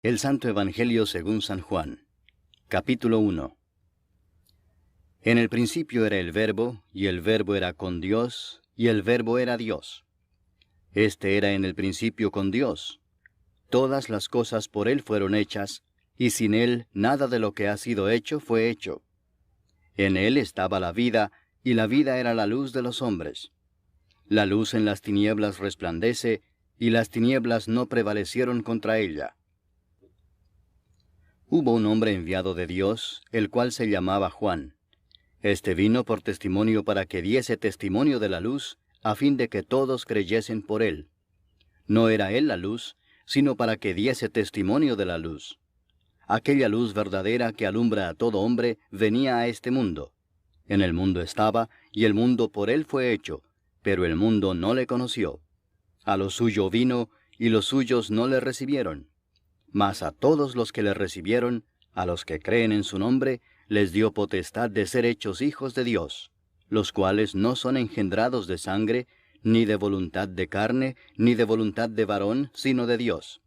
El Santo Evangelio según San Juan. Capítulo 1. En el principio era el Verbo, y el Verbo era con Dios, y el Verbo era Dios. Este era en el principio con Dios. Todas las cosas por Él fueron hechas, y sin Él nada de lo que ha sido hecho fue hecho. En Él estaba la vida, y la vida era la luz de los hombres. La luz en las tinieblas resplandece, y las tinieblas no prevalecieron contra ella. Hubo un hombre enviado de Dios, el cual se llamaba Juan. Este vino por testimonio para que diese testimonio de la luz, a fin de que todos creyesen por él. No era él la luz, sino para que diese testimonio de la luz. Aquella luz verdadera que alumbra a todo hombre venía a este mundo. En el mundo estaba, y el mundo por él fue hecho, pero el mundo no le conoció. A lo suyo vino, y los suyos no le recibieron. Mas a todos los que le recibieron, a los que creen en su nombre, les dio potestad de ser hechos hijos de Dios, los cuales no son engendrados de sangre, ni de voluntad de carne, ni de voluntad de varón, sino de Dios.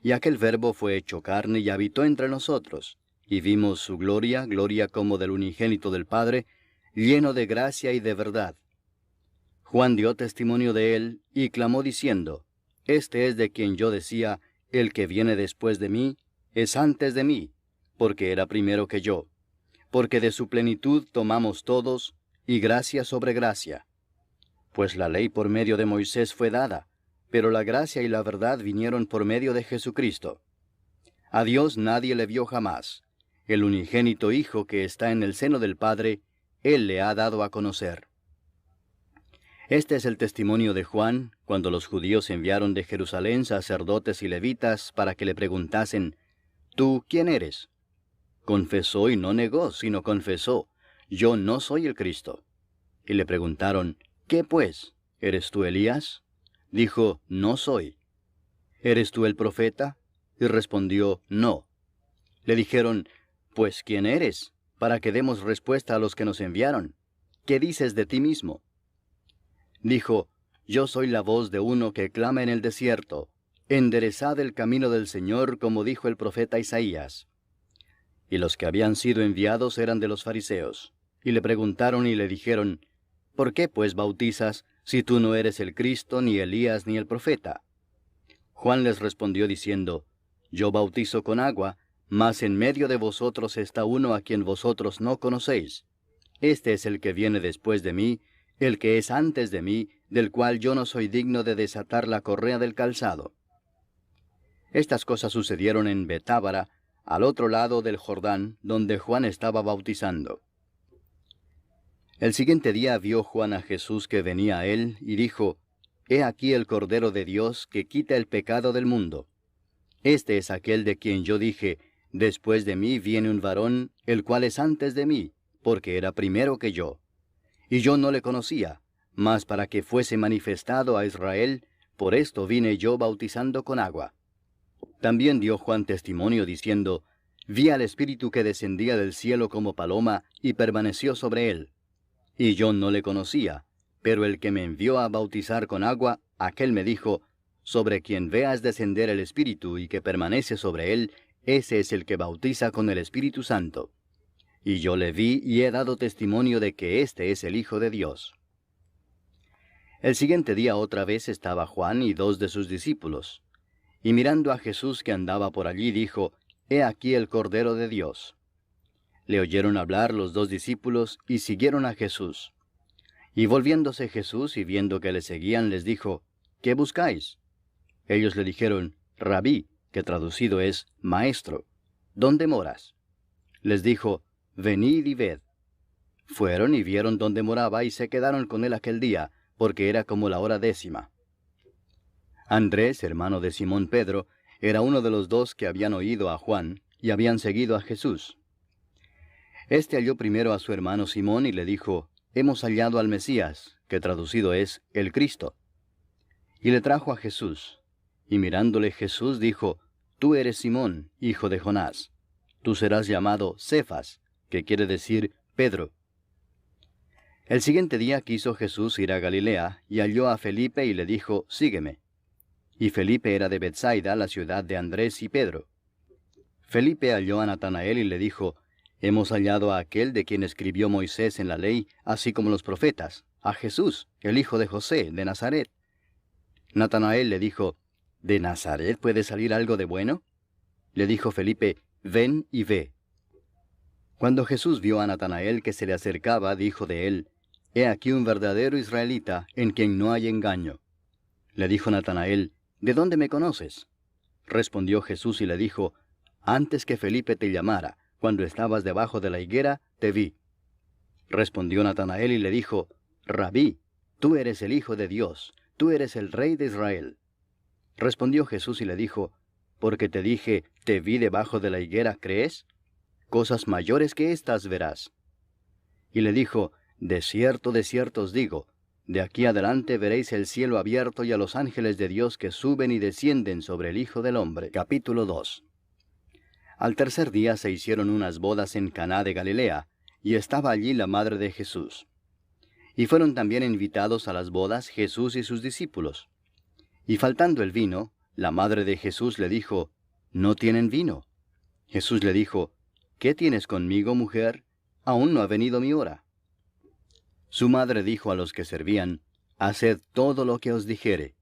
Y aquel Verbo fue hecho carne y habitó entre nosotros, y vimos su gloria, gloria como del unigénito del Padre, lleno de gracia y de verdad. Juan dio testimonio de él, y clamó diciendo, Este es de quien yo decía, el que viene después de mí, es antes de mí, porque era primero que yo. Porque de su plenitud tomamos todos, y gracia sobre gracia. Pues la ley por medio de Moisés fue dada, pero la gracia y la verdad vinieron por medio de Jesucristo. A Dios nadie le vio jamás. El unigénito Hijo que está en el seno del Padre, Él le ha dado a conocer. Este es el testimonio de Juan, cuando los judíos enviaron de Jerusalén sacerdotes y levitas para que le preguntasen, ¿Tú quién eres? Confesó y no negó, sino confesó, Yo no soy el Cristo. Y le preguntaron, ¿Qué pues? ¿Eres tú Elías? Dijo, No soy. ¿Eres tú el profeta? Y respondió, No. Le dijeron, Pues ¿quién eres? Para que demos respuesta a los que nos enviaron. ¿Qué dices de ti mismo? Dijo, Yo soy la voz de uno que clama en el desierto, enderezad el camino del Señor, como dijo el profeta Isaías. Y los que habían sido enviados eran de los fariseos, y le preguntaron y le dijeron, ¿Por qué pues bautizas, si tú no eres el Cristo, ni Elías, ni el profeta? Juan les respondió diciendo, Yo bautizo con agua, mas en medio de vosotros está uno a quien vosotros no conocéis. Este es el que viene después de mí, el que es antes de mí, del cual yo no soy digno de desatar la correa del calzado. Estas cosas sucedieron en Betábara, al otro lado del Jordán, donde Juan estaba bautizando. El siguiente día vio Juan a Jesús que venía a él, y dijo, He aquí el Cordero de Dios que quita el pecado del mundo. Este es aquel de quien yo dije, Después de mí viene un varón, el cual es antes de mí, porque era primero que yo. Y yo no le conocía, mas para que fuese manifestado a Israel, por esto vine yo bautizando con agua. También dio Juan testimonio diciendo, Vi al Espíritu que descendía del cielo como paloma, y permaneció sobre él. Y yo no le conocía, pero el que me envió a bautizar con agua, aquel me dijo, Sobre quien veas descender el Espíritu y que permanece sobre él, ese es el que bautiza con el Espíritu Santo. Y yo le vi y he dado testimonio de que éste es el Hijo de Dios. El siguiente día otra vez estaba Juan y 2 de sus discípulos. Y mirando a Jesús que andaba por allí, dijo, He aquí el Cordero de Dios. Le oyeron hablar los 2 discípulos y siguieron a Jesús. Y volviéndose Jesús y viendo que le seguían, les dijo, ¿Qué buscáis? Ellos le dijeron, Rabí, que traducido es Maestro, ¿dónde moras? Les dijo, Venid y ved. Fueron y vieron dónde moraba y se quedaron con él aquel día, porque era como la hora 10. Andrés, hermano de Simón Pedro, era uno de los 2 que habían oído a Juan y habían seguido a Jesús. Este halló primero a su hermano Simón y le dijo, Hemos hallado al Mesías, que traducido es el Cristo. Y le trajo a Jesús. Y mirándole Jesús dijo, Tú eres Simón, hijo de Jonás. Tú serás llamado Cefas, que quiere decir Pedro. El siguiente día quiso Jesús ir a Galilea, y halló a Felipe y le dijo, Sígueme. y Felipe era de Betsaida, la ciudad de Andrés y Pedro. Felipe halló a Natanael y le dijo, Hemos hallado a aquel de quien escribió Moisés en la ley, así como los profetas, a Jesús, el hijo de José, de Nazaret. Natanael le dijo, ¿De Nazaret puede salir algo de bueno? Le dijo Felipe, Ven y ve. Cuando Jesús vio a Natanael que se le acercaba, dijo de él, He aquí un verdadero israelita, en quien no hay engaño. Le dijo Natanael, ¿De dónde me conoces? Respondió Jesús y le dijo, Antes que Felipe te llamara, cuando estabas debajo de la higuera, te vi. Respondió Natanael y le dijo, Rabí, tú eres el Hijo de Dios, tú eres el Rey de Israel. Respondió Jesús y le dijo, Porque te dije, te vi debajo de la higuera, ¿crees? Cosas mayores que éstas verás. Y le dijo, de cierto os digo, de aquí adelante veréis el cielo abierto y a los ángeles de Dios que suben y descienden sobre el Hijo del Hombre. Capítulo 2. Al tercer día se hicieron unas bodas en Caná de Galilea, y estaba allí la madre de Jesús. Y fueron también invitados a las bodas Jesús y sus discípulos. Y faltando el vino, la madre de Jesús le dijo, ¿No tienen vino? Jesús le dijo, ¿Qué tienes conmigo, mujer? Aún no ha venido mi hora. Su madre dijo a los que servían, Haced todo lo que os dijere.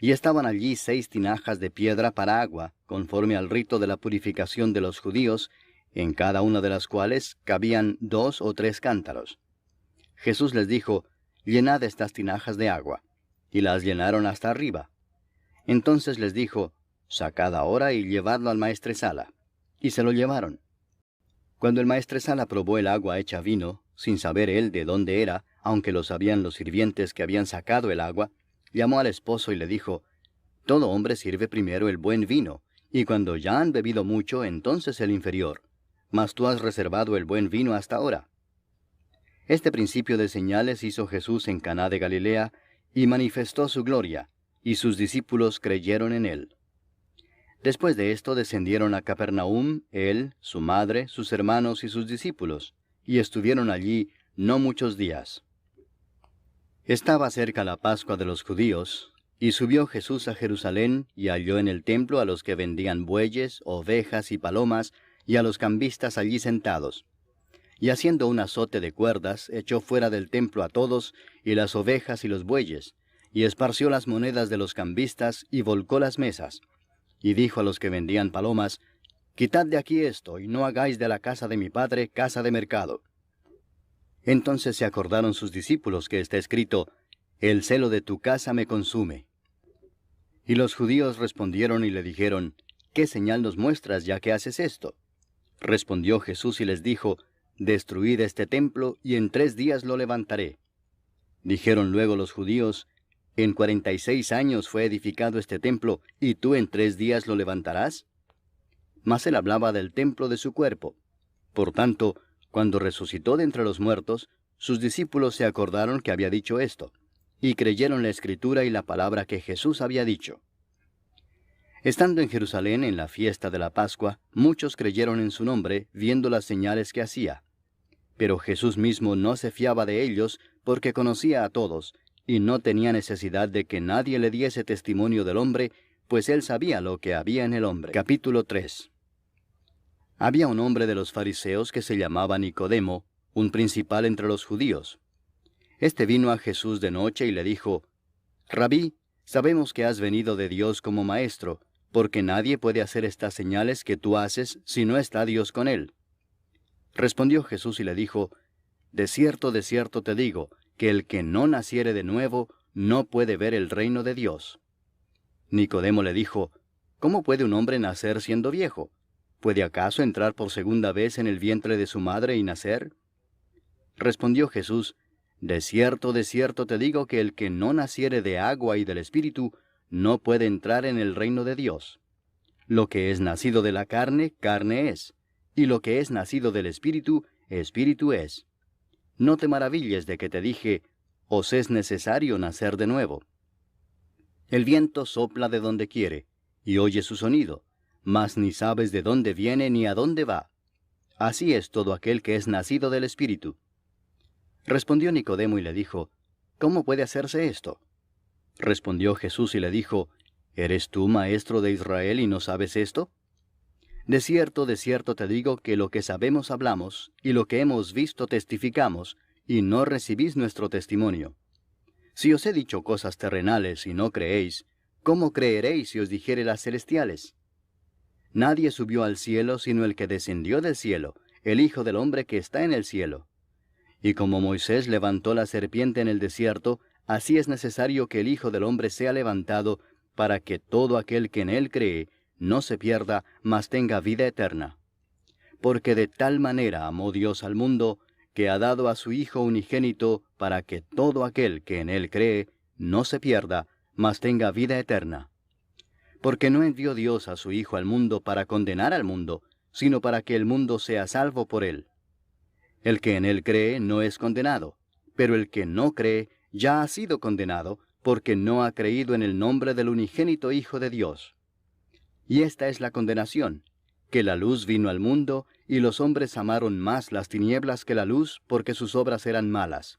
Y estaban allí 6 tinajas de piedra para agua, conforme al rito de la purificación de los judíos, en cada una de las cuales cabían 2 o 3 cántaros. Jesús les dijo, Llenad estas tinajas de agua. Y las llenaron hasta arriba. Entonces les dijo, Sacad ahora y llevadlo al maestresala. Y se lo llevaron. Cuando el maestresala probó el agua hecha vino, sin saber él de dónde era, aunque lo sabían los sirvientes que habían sacado el agua, llamó al esposo y le dijo, Todo hombre sirve primero el buen vino, y cuando ya han bebido mucho, entonces el inferior. Mas tú has reservado el buen vino hasta ahora. Este principio de señales hizo Jesús en Caná de Galilea, y manifestó su gloria, y sus discípulos creyeron en él. Después de esto descendieron a Capernaum, él, su madre, sus hermanos y sus discípulos, y estuvieron allí no muchos días. Estaba cerca la Pascua de los judíos, y subió Jesús a Jerusalén, y halló en el templo a los que vendían bueyes, ovejas y palomas, y a los cambistas allí sentados. Y haciendo un azote de cuerdas, echó fuera del templo a todos, y las ovejas y los bueyes, y esparció las monedas de los cambistas, y volcó las mesas. Y dijo a los que vendían palomas, Quitad de aquí esto, y no hagáis de la casa de mi padre casa de mercado. Entonces se acordaron sus discípulos que está escrito, El celo de tu casa me consume. Y los judíos respondieron y le dijeron, ¿Qué señal nos muestras ya que haces esto? Respondió Jesús y les dijo, Destruid este templo, y en 3 días lo levantaré. Dijeron luego los judíos, ¿En 46 años fue edificado este templo, y tú en 3 días lo levantarás? Mas él hablaba del templo de su cuerpo. Por tanto, cuando resucitó de entre los muertos, sus discípulos se acordaron que había dicho esto, y creyeron la Escritura y la palabra que Jesús había dicho. Estando en Jerusalén en la fiesta de la Pascua, muchos creyeron en su nombre, viendo las señales que hacía. Pero Jesús mismo no se fiaba de ellos, porque conocía a todos, y no tenía necesidad de que nadie le diese testimonio del hombre, pues él sabía lo que había en el hombre. Capítulo 3. Había un hombre de los fariseos que se llamaba Nicodemo, un principal entre los judíos. Este vino a Jesús de noche y le dijo, Rabí, sabemos que has venido de Dios como maestro, porque nadie puede hacer estas señales que tú haces si no está Dios con él. Respondió Jesús y le dijo, de cierto te digo, que el que no naciere de nuevo no puede ver el reino de Dios. Nicodemo le dijo, ¿cómo puede un hombre nacer siendo viejo? ¿Puede acaso entrar por segunda vez en el vientre de su madre y nacer? Respondió Jesús, de cierto te digo que el que no naciere de agua y del Espíritu no puede entrar en el reino de Dios. Lo que es nacido de la carne, carne es, y lo que es nacido del Espíritu, Espíritu es. No te maravilles de que te dije, os es necesario nacer de nuevo. El viento sopla de donde quiere, y oye su sonido, mas ni sabes de dónde viene ni a dónde va. Así es todo aquel que es nacido del Espíritu. Respondió Nicodemo y le dijo, ¿cómo puede hacerse esto? Respondió Jesús y le dijo, ¿Eres tú maestro de Israel y no sabes esto? De cierto te digo que lo que sabemos hablamos, y lo que hemos visto testificamos, y no recibís nuestro testimonio. Si os he dicho cosas terrenales y no creéis, ¿cómo creeréis si os dijere las celestiales? Nadie subió al cielo sino el que descendió del cielo, el Hijo del Hombre que está en el cielo. Y como Moisés levantó la serpiente en el desierto, así es necesario que el Hijo del Hombre sea levantado, para que todo aquel que en él cree no se pierda, mas tenga vida eterna. Porque de tal manera amó Dios al mundo, que ha dado a su Hijo unigénito, para que todo aquel que en él cree no se pierda, mas tenga vida eterna. Porque no envió Dios a su Hijo al mundo para condenar al mundo, sino para que el mundo sea salvo por él. El que en él cree no es condenado, pero el que no cree ya ha sido condenado, porque no ha creído en el nombre del unigénito Hijo de Dios. Y esta es la condenación, que la luz vino al mundo, y los hombres amaron más las tinieblas que la luz, porque sus obras eran malas.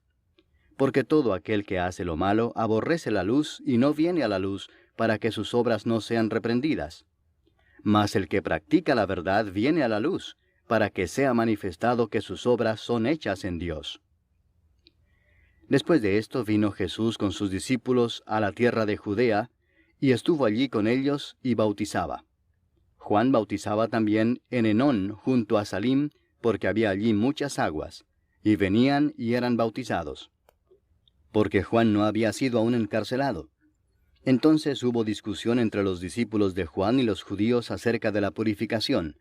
Porque todo aquel que hace lo malo aborrece la luz, y no viene a la luz, para que sus obras no sean reprendidas. Mas el que practica la verdad viene a la luz, para que sea manifestado que sus obras son hechas en Dios. Después de esto vino Jesús con sus discípulos a la tierra de Judea, y estuvo allí con ellos y bautizaba. Juan bautizaba también en Enón junto a Salim, porque había allí muchas aguas, y venían y eran bautizados. Porque Juan no había sido aún encarcelado. Entonces hubo discusión entre los discípulos de Juan y los judíos acerca de la purificación,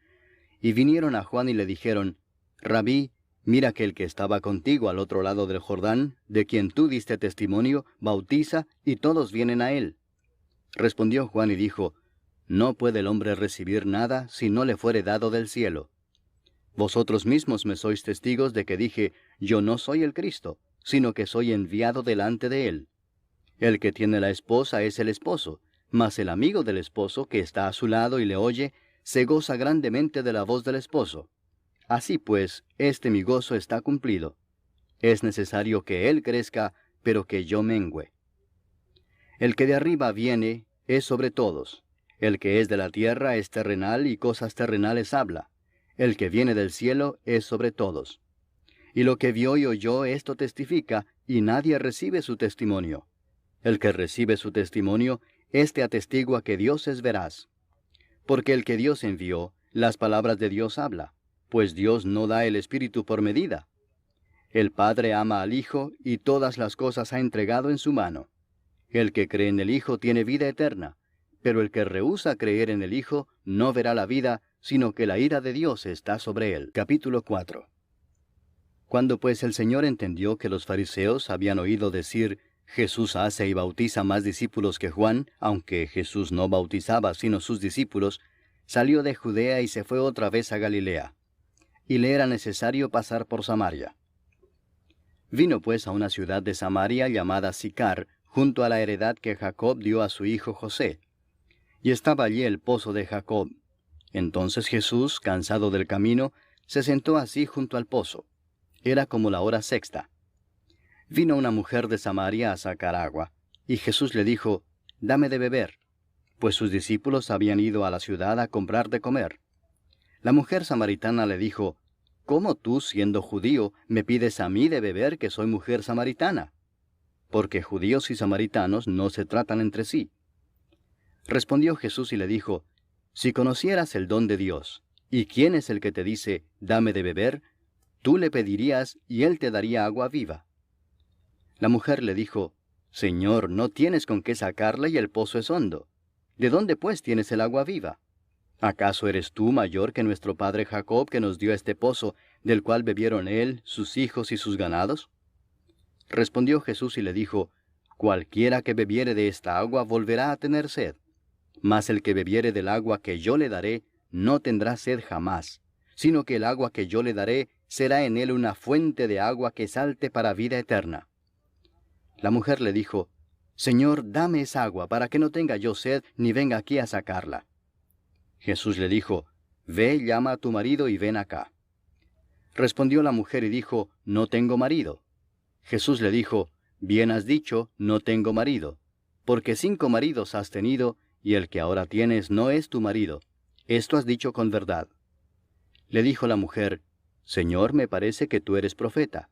y vinieron a Juan y le dijeron, Rabí, mira que el que estaba contigo al otro lado del Jordán, de quien tú diste testimonio, bautiza, y todos vienen a él. Respondió Juan y dijo, No puede el hombre recibir nada si no le fuere dado del cielo. Vosotros mismos me sois testigos de que dije, Yo no soy el Cristo, sino que soy enviado delante de él. El que tiene la esposa es el esposo, mas el amigo del esposo que está a su lado y le oye, se goza grandemente de la voz del esposo. Así pues, este mi gozo está cumplido. Es necesario que él crezca, pero que yo mengüe. El que de arriba viene es sobre todos. El que es de la tierra es terrenal y cosas terrenales habla. El que viene del cielo es sobre todos. Y lo que vio y oyó esto testifica, y nadie recibe su testimonio. El que recibe su testimonio, éste atestigua que Dios es veraz. Porque el que Dios envió, las palabras de Dios habla, pues Dios no da el Espíritu por medida. El Padre ama al Hijo, y todas las cosas ha entregado en su mano. El que cree en el Hijo tiene vida eterna, pero el que rehúsa creer en el Hijo no verá la vida, sino que la ira de Dios está sobre él. Capítulo 4. Cuando pues el Señor entendió que los fariseos habían oído decir, Jesús hace y bautiza más discípulos que Juan, aunque Jesús no bautizaba sino sus discípulos, salió de Judea y se fue otra vez a Galilea. Y le era necesario pasar por Samaria. Vino pues a una ciudad de Samaria llamada Sicar, junto a la heredad que Jacob dio a su hijo José. Y estaba allí el pozo de Jacob. Entonces Jesús, cansado del camino, se sentó así junto al pozo. Era como la hora sexta. Vino una mujer de Samaria a sacar agua, y Jesús le dijo, Dame de beber, pues sus discípulos habían ido a la ciudad a comprar de comer. La mujer samaritana le dijo, ¿Cómo tú, siendo judío, me pides a mí de beber que soy mujer samaritana? Porque judíos y samaritanos no se tratan entre sí. Respondió Jesús y le dijo, Si conocieras el don de Dios, y quién es el que te dice, Dame de beber, tú le pedirías y él te daría agua viva. La mujer le dijo, Señor, no tienes con qué sacarla y el pozo es hondo. ¿De dónde pues tienes el agua viva? ¿Acaso eres tú mayor que nuestro padre Jacob, que nos dio este pozo, del cual bebieron él, sus hijos y sus ganados? Respondió Jesús y le dijo, Cualquiera que bebiere de esta agua volverá a tener sed. Mas el que bebiere del agua que yo le daré, no tendrá sed jamás, sino que el agua que yo le daré será en él una fuente de agua que salte para vida eterna. La mujer le dijo, Señor, dame esa agua, para que no tenga yo sed, ni venga aquí a sacarla. Jesús le dijo, Ve, llama a tu marido y ven acá. Respondió la mujer y dijo, No tengo marido. Jesús le dijo, Bien has dicho, no tengo marido, porque 5 maridos has tenido, y el que ahora tienes no es tu marido. Esto has dicho con verdad. Le dijo la mujer, Señor, me parece que tú eres profeta.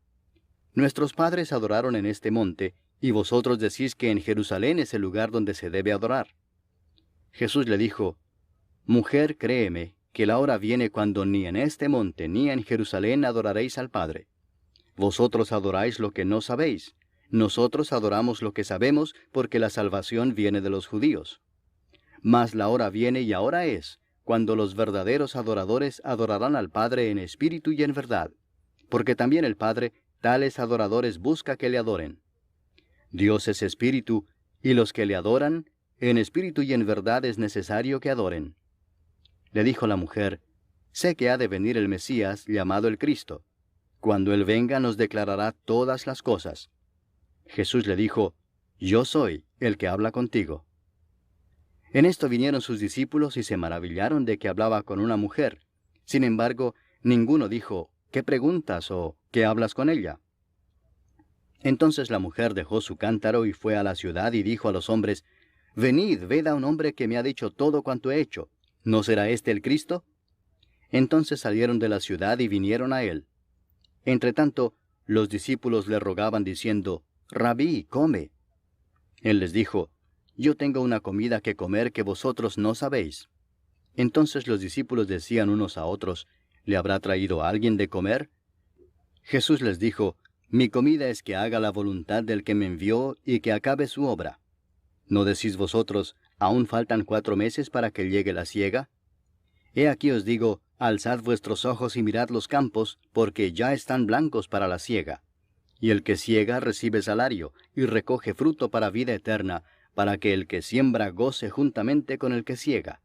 Nuestros padres adoraron en este monte, y vosotros decís que en Jerusalén es el lugar donde se debe adorar. Jesús le dijo, Mujer, créeme, que la hora viene cuando ni en este monte ni en Jerusalén adoraréis al Padre. Vosotros adoráis lo que no sabéis. Nosotros adoramos lo que sabemos, porque la salvación viene de los judíos. Mas la hora viene y ahora es, cuando los verdaderos adoradores adorarán al Padre en espíritu y en verdad, porque también el Padre tales adoradores busca que le adoren. Dios es espíritu, y los que le adoran, en espíritu y en verdad es necesario que adoren. Le dijo la mujer, Sé que ha de venir el Mesías, llamado el Cristo. Cuando Él venga nos declarará todas las cosas. Jesús le dijo, Yo soy el que habla contigo. En esto vinieron sus discípulos y se maravillaron de que hablaba con una mujer. Sin embargo, ninguno dijo, ¿qué preguntas o qué hablas con ella? Entonces la mujer dejó su cántaro y fue a la ciudad y dijo a los hombres, Venid, ved a un hombre que me ha dicho todo cuanto he hecho. ¿No será este el Cristo? Entonces salieron de la ciudad y vinieron a él. Entretanto, los discípulos le rogaban diciendo, Rabí, come. Él les dijo, Yo tengo una comida que comer que vosotros no sabéis. Entonces los discípulos decían unos a otros, ¿le habrá traído alguien de comer? Jesús les dijo, Mi comida es que haga la voluntad del que me envió y que acabe su obra. ¿No decís vosotros, aún faltan 4 meses para que llegue la siega? He aquí os digo, alzad vuestros ojos y mirad los campos, porque ya están blancos para la siega. Y el que siega recibe salario, y recoge fruto para vida eterna, para que el que siembra goce juntamente con el que siega.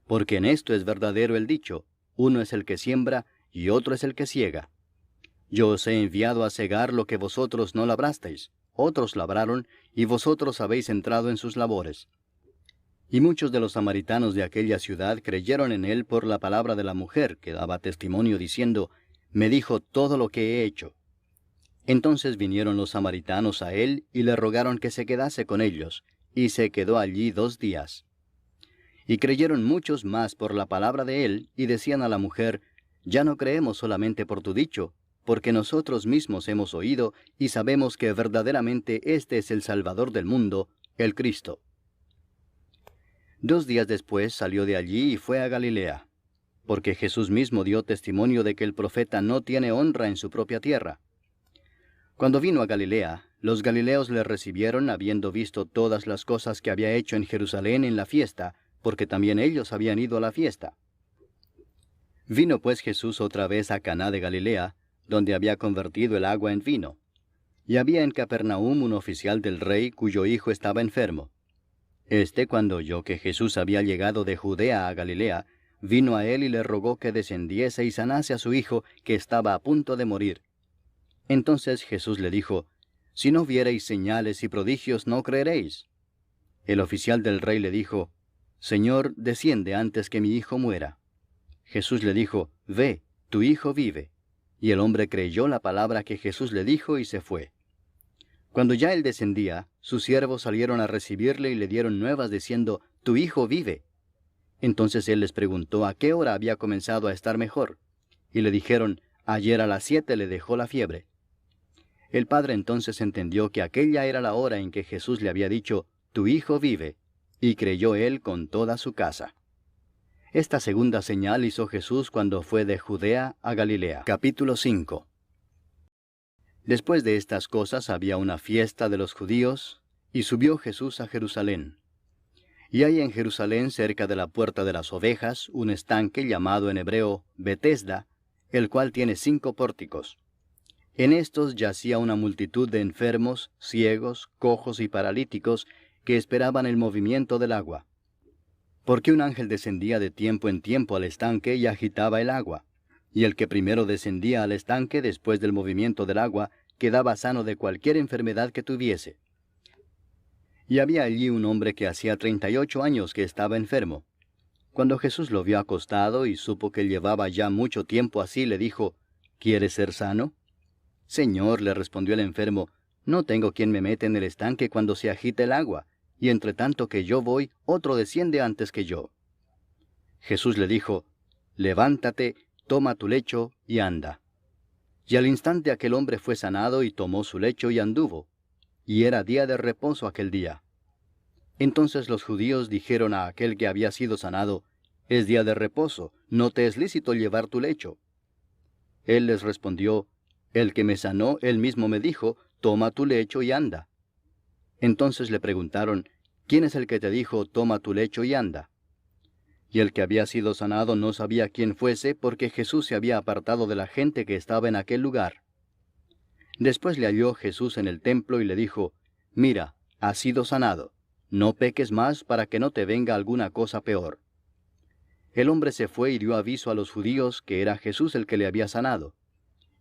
Porque en esto es verdadero el dicho, uno es el que siembra, y otro es el que siega. Yo os he enviado a segar lo que vosotros no labrasteis, otros labraron, y vosotros habéis entrado en sus labores. Y muchos de los samaritanos de aquella ciudad creyeron en él por la palabra de la mujer, que daba testimonio diciendo, Me dijo todo lo que he hecho. Entonces vinieron los samaritanos a él y le rogaron que se quedase con ellos, y se quedó allí 2 días. Y creyeron muchos más por la palabra de él, y decían a la mujer, Ya no creemos solamente por tu dicho, porque nosotros mismos hemos oído y sabemos que verdaderamente este es el Salvador del mundo, el Cristo. 2 días después salió de allí y fue a Galilea, porque Jesús mismo dio testimonio de que el profeta no tiene honra en su propia tierra. Cuando vino a Galilea, los galileos le recibieron habiendo visto todas las cosas que había hecho en Jerusalén en la fiesta, porque también ellos habían ido a la fiesta. Vino pues Jesús otra vez a Caná de Galilea, donde había convertido el agua en vino. Y había en Capernaum un oficial del rey cuyo hijo estaba enfermo. Cuando oyó que Jesús había llegado de Judea a Galilea, vino a él y le rogó que descendiese y sanase a su hijo, que estaba a punto de morir. Entonces Jesús le dijo, Si no viereis señales y prodigios, no creeréis. El oficial del rey le dijo, Señor, desciende antes que mi hijo muera. Jesús le dijo, Ve, tu hijo vive. Y el hombre creyó la palabra que Jesús le dijo y se fue. Cuando ya él descendía, sus siervos salieron a recibirle y le dieron nuevas diciendo, Tu hijo vive. Entonces él les preguntó a qué hora había comenzado a estar mejor. Y le dijeron, Ayer a las 7 le dejó la fiebre. El padre entonces entendió que aquella era la hora en que Jesús le había dicho, Tu hijo vive, y creyó él con toda su casa. Esta segunda señal hizo Jesús cuando fue de Judea a Galilea. Capítulo 5. Después de estas cosas había una fiesta de los judíos, y subió Jesús a Jerusalén. Y hay en Jerusalén, cerca de la puerta de las ovejas, un estanque llamado en hebreo Betesda, el cual tiene 5 pórticos. En estos yacía una multitud de enfermos, ciegos, cojos y paralíticos, que esperaban el movimiento del agua. Porque un ángel descendía de tiempo en tiempo al estanque y agitaba el agua. Y el que primero descendía al estanque después del movimiento del agua, quedaba sano de cualquier enfermedad que tuviese. Y había allí un hombre que hacía 38 años que estaba enfermo. Cuando Jesús lo vio acostado y supo que llevaba ya mucho tiempo así, le dijo, ¿Quieres ser sano? Señor, le respondió el enfermo, no tengo quien me meta en el estanque cuando se agita el agua, y entre tanto que yo voy, otro desciende antes que yo. Jesús le dijo, levántate, toma tu lecho y anda. Y al instante aquel hombre fue sanado y tomó su lecho y anduvo. Y era día de reposo aquel día. Entonces los judíos dijeron a aquel que había sido sanado, es día de reposo, no te es lícito llevar tu lecho. Él les respondió, el que me sanó, él mismo me dijo, toma tu lecho y anda. Entonces le preguntaron, ¿quién es el que te dijo, toma tu lecho y anda? Y el que había sido sanado no sabía quién fuese, porque Jesús se había apartado de la gente que estaba en aquel lugar. Después le halló Jesús en el templo y le dijo, mira, has sido sanado, no peques más para que no te venga alguna cosa peor. El hombre se fue y dio aviso a los judíos que era Jesús el que le había sanado.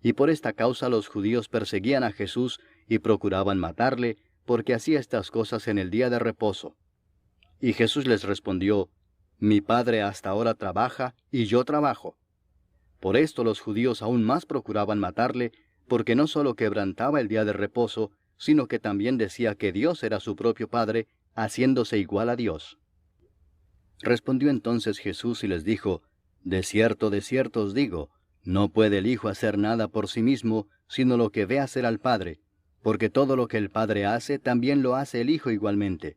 Y por esta causa los judíos perseguían a Jesús y procuraban matarle, porque hacía estas cosas en el día de reposo. Y Jesús les respondió, mi Padre hasta ahora trabaja, y yo trabajo. Por esto los judíos aún más procuraban matarle, porque no sólo quebrantaba el día de reposo, sino que también decía que Dios era su propio Padre, haciéndose igual a Dios. Respondió entonces Jesús y les dijo, de cierto os digo, no puede el Hijo hacer nada por sí mismo, sino lo que ve hacer al Padre, porque todo lo que el Padre hace, también lo hace el Hijo igualmente.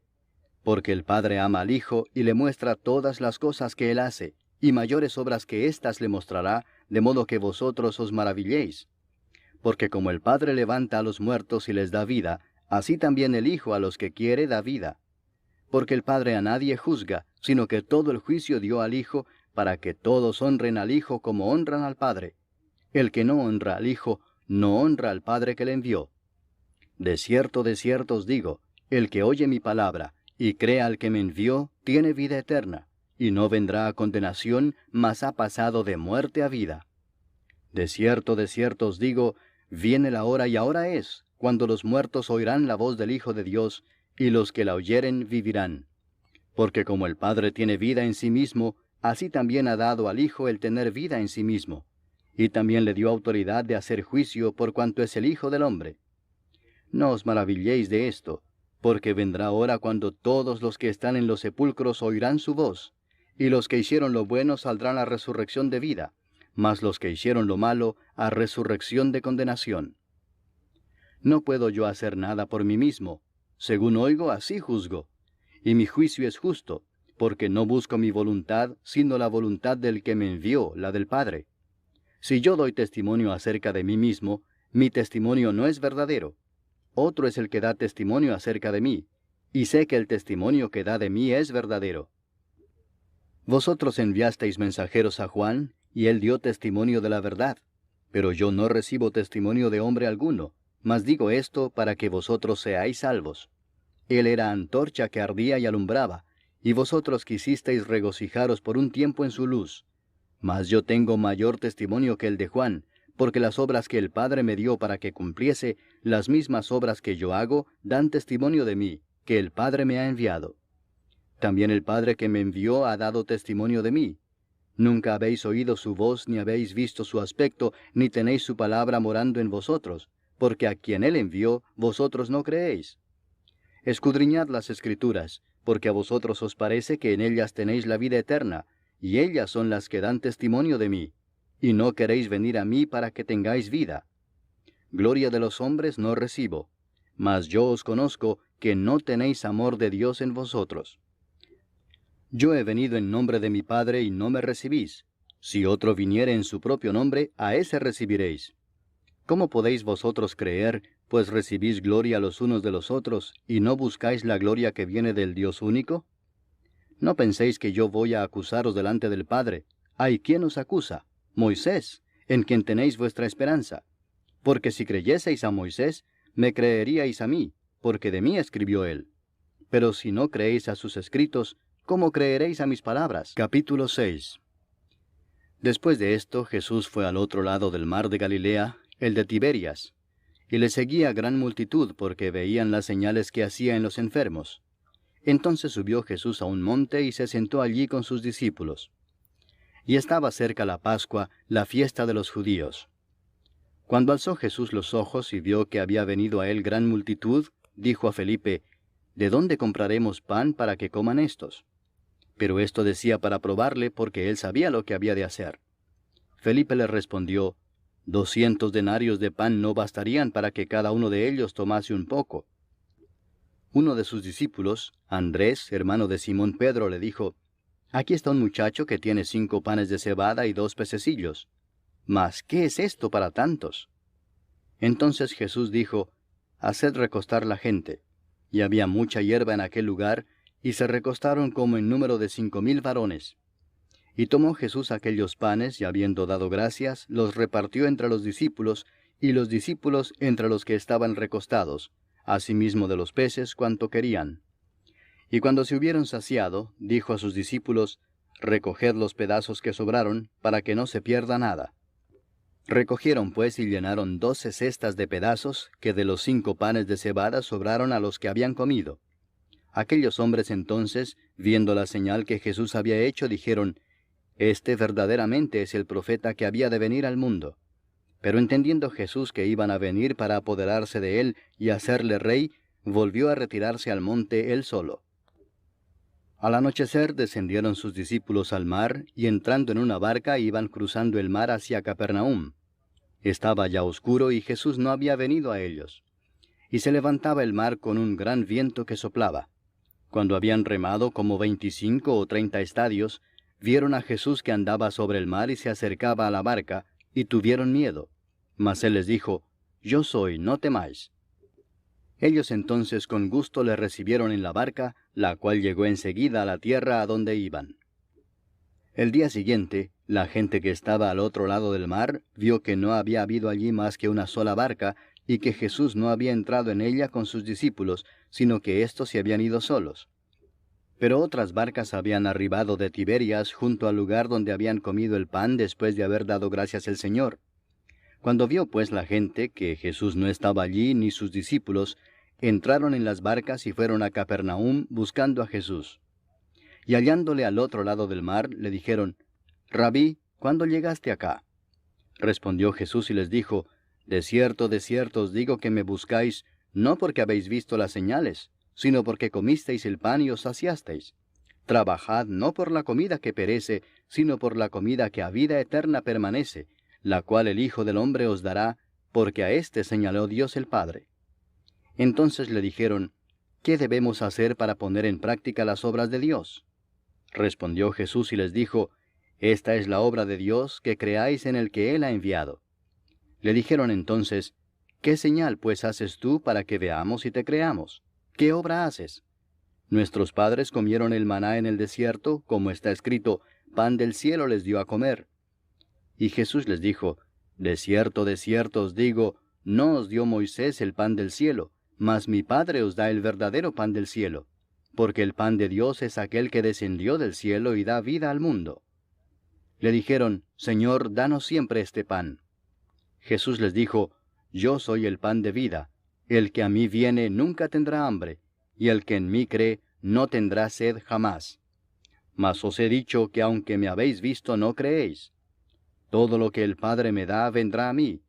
Porque el Padre ama al Hijo y le muestra todas las cosas que Él hace, y mayores obras que éstas le mostrará, de modo que vosotros os maravilléis. Porque como el Padre levanta a los muertos y les da vida, así también el Hijo a los que quiere da vida. Porque el Padre a nadie juzga, sino que todo el juicio dio al Hijo, para que todos honren al Hijo como honran al Padre. El que no honra al Hijo, no honra al Padre que le envió. De cierto os digo, el que oye mi palabra, y cree al que me envió, tiene vida eterna, y no vendrá a condenación, mas ha pasado de muerte a vida. De cierto os digo, viene la hora y ahora es, cuando los muertos oirán la voz del Hijo de Dios, y los que la oyeren vivirán. Porque como el Padre tiene vida en sí mismo, así también ha dado al Hijo el tener vida en sí mismo, y también le dio autoridad de hacer juicio por cuanto es el Hijo del hombre. No os maravilléis de esto, porque vendrá hora cuando todos los que están en los sepulcros oirán su voz, y los que hicieron lo bueno saldrán a resurrección de vida, mas los que hicieron lo malo a resurrección de condenación. No puedo yo hacer nada por mí mismo, según oigo así juzgo, y mi juicio es justo, porque no busco mi voluntad, sino la voluntad del que me envió, la del Padre. Si yo doy testimonio acerca de mí mismo, mi testimonio no es verdadero. Otro es el que da testimonio acerca de mí, y sé que el testimonio que da de mí es verdadero. Vosotros enviasteis mensajeros a Juan, y él dio testimonio de la verdad. Pero yo no recibo testimonio de hombre alguno, mas digo esto para que vosotros seáis salvos. Él era antorcha que ardía y alumbraba, y vosotros quisisteis regocijaros por un tiempo en su luz. Mas yo tengo mayor testimonio que el de Juan, porque las obras que el Padre me dio para que cumpliese, las mismas obras que yo hago, dan testimonio de mí, que el Padre me ha enviado. También el Padre que me envió ha dado testimonio de mí. Nunca habéis oído su voz, ni habéis visto su aspecto, ni tenéis su palabra morando en vosotros, porque a quien él envió, vosotros no creéis. Escudriñad las Escrituras, porque a vosotros os parece que en ellas tenéis la vida eterna, y ellas son las que dan testimonio de mí, y no queréis venir a mí para que tengáis vida. Gloria de los hombres no recibo, mas yo os conozco que no tenéis amor de Dios en vosotros. Yo he venido en nombre de mi Padre y no me recibís. Si otro viniere en su propio nombre, a ese recibiréis. ¿Cómo podéis vosotros creer, pues recibís gloria los unos de los otros, y no buscáis la gloria que viene del Dios único? No penséis que yo voy a acusaros delante del Padre. ¿Hay quien os acusa? Moisés, en quien tenéis vuestra esperanza. Porque si creyeseis a Moisés, me creeríais a mí, porque de mí escribió él. Pero si no creéis a sus escritos, ¿cómo creeréis a mis palabras? Capítulo 6. Después de esto, Jesús fue al otro lado del mar de Galilea, el de Tiberias, y le seguía gran multitud porque veían las señales que hacía en los enfermos. Entonces subió Jesús a un monte y se sentó allí con sus discípulos. Y estaba cerca la Pascua, la fiesta de los judíos. Cuando alzó Jesús los ojos y vio que había venido a él gran multitud, dijo a Felipe, ¿de dónde compraremos pan para que coman éstos? Pero esto decía para probarle, porque él sabía lo que había de hacer. Felipe le respondió, 200 denarios de pan no bastarían para que cada uno de ellos tomase un poco. Uno de sus discípulos, Andrés, hermano de Simón Pedro, le dijo, aquí está un muchacho que tiene 5 panes de cebada y 2 pececillos. Mas, ¿qué es esto para tantos? Entonces Jesús dijo, haced recostar la gente. Y había mucha hierba en aquel lugar, y se recostaron como en número de 5000 varones. Y tomó Jesús aquellos panes, y habiendo dado gracias, los repartió entre los discípulos, y los discípulos entre los que estaban recostados, asimismo de los peces cuanto querían. Y cuando se hubieron saciado, dijo a sus discípulos, recoged los pedazos que sobraron, para que no se pierda nada. Recogieron pues y llenaron 12 cestas de pedazos, que de los 5 panes de cebada sobraron a los que habían comido. Aquellos hombres entonces, viendo la señal que Jesús había hecho, dijeron, este verdaderamente es el profeta que había de venir al mundo. Pero entendiendo Jesús que iban a venir para apoderarse de él y hacerle rey, volvió a retirarse al monte él solo. Al anochecer descendieron sus discípulos al mar, y entrando en una barca iban cruzando el mar hacia Capernaum. Estaba ya oscuro y Jesús no había venido a ellos. Y se levantaba el mar con un gran viento que soplaba. Cuando habían remado como 25 o 30 estadios, vieron a Jesús que andaba sobre el mar y se acercaba a la barca, y tuvieron miedo. Mas él les dijo, yo soy, no temáis. Ellos entonces con gusto le recibieron en la barca, la cual llegó enseguida a la tierra a donde iban. El día siguiente, la gente que estaba al otro lado del mar vio que no había habido allí más que una sola barca, y que Jesús no había entrado en ella con sus discípulos, sino que éstos se habían ido solos. Pero otras barcas habían arribado de Tiberias junto al lugar donde habían comido el pan después de haber dado gracias al Señor. Cuando vio pues la gente que Jesús no estaba allí ni sus discípulos, entraron en las barcas y fueron a Capernaum buscando a Jesús. Y hallándole al otro lado del mar, le dijeron, Rabí, ¿cuándo llegaste acá? Respondió Jesús y les dijo, de cierto os digo que me buscáis, no porque habéis visto las señales, sino porque comisteis el pan y os saciasteis. Trabajad no por la comida que perece, sino por la comida que a vida eterna permanece, la cual el Hijo del Hombre os dará, porque a éste señaló Dios el Padre. Entonces le dijeron, ¿qué debemos hacer para poner en práctica las obras de Dios? Respondió Jesús y les dijo, esta es la obra de Dios, que creáis en el que Él ha enviado. Le dijeron entonces, ¿qué señal pues haces tú para que veamos y te creamos? ¿Qué obra haces? Nuestros padres comieron el maná en el desierto, como está escrito, pan del cielo les dio a comer. Y Jesús les dijo, de cierto os digo, no os dio Moisés el pan del cielo, mas mi Padre os da el verdadero pan del cielo, porque el pan de Dios es aquel que descendió del cielo y da vida al mundo. Le dijeron, Señor, danos siempre este pan. Jesús les dijo, yo soy el pan de vida, el que a mí viene nunca tendrá hambre, y el que en mí cree no tendrá sed jamás. Mas os he dicho que aunque me habéis visto no creéis. Todo lo que el Padre me da vendrá a mí,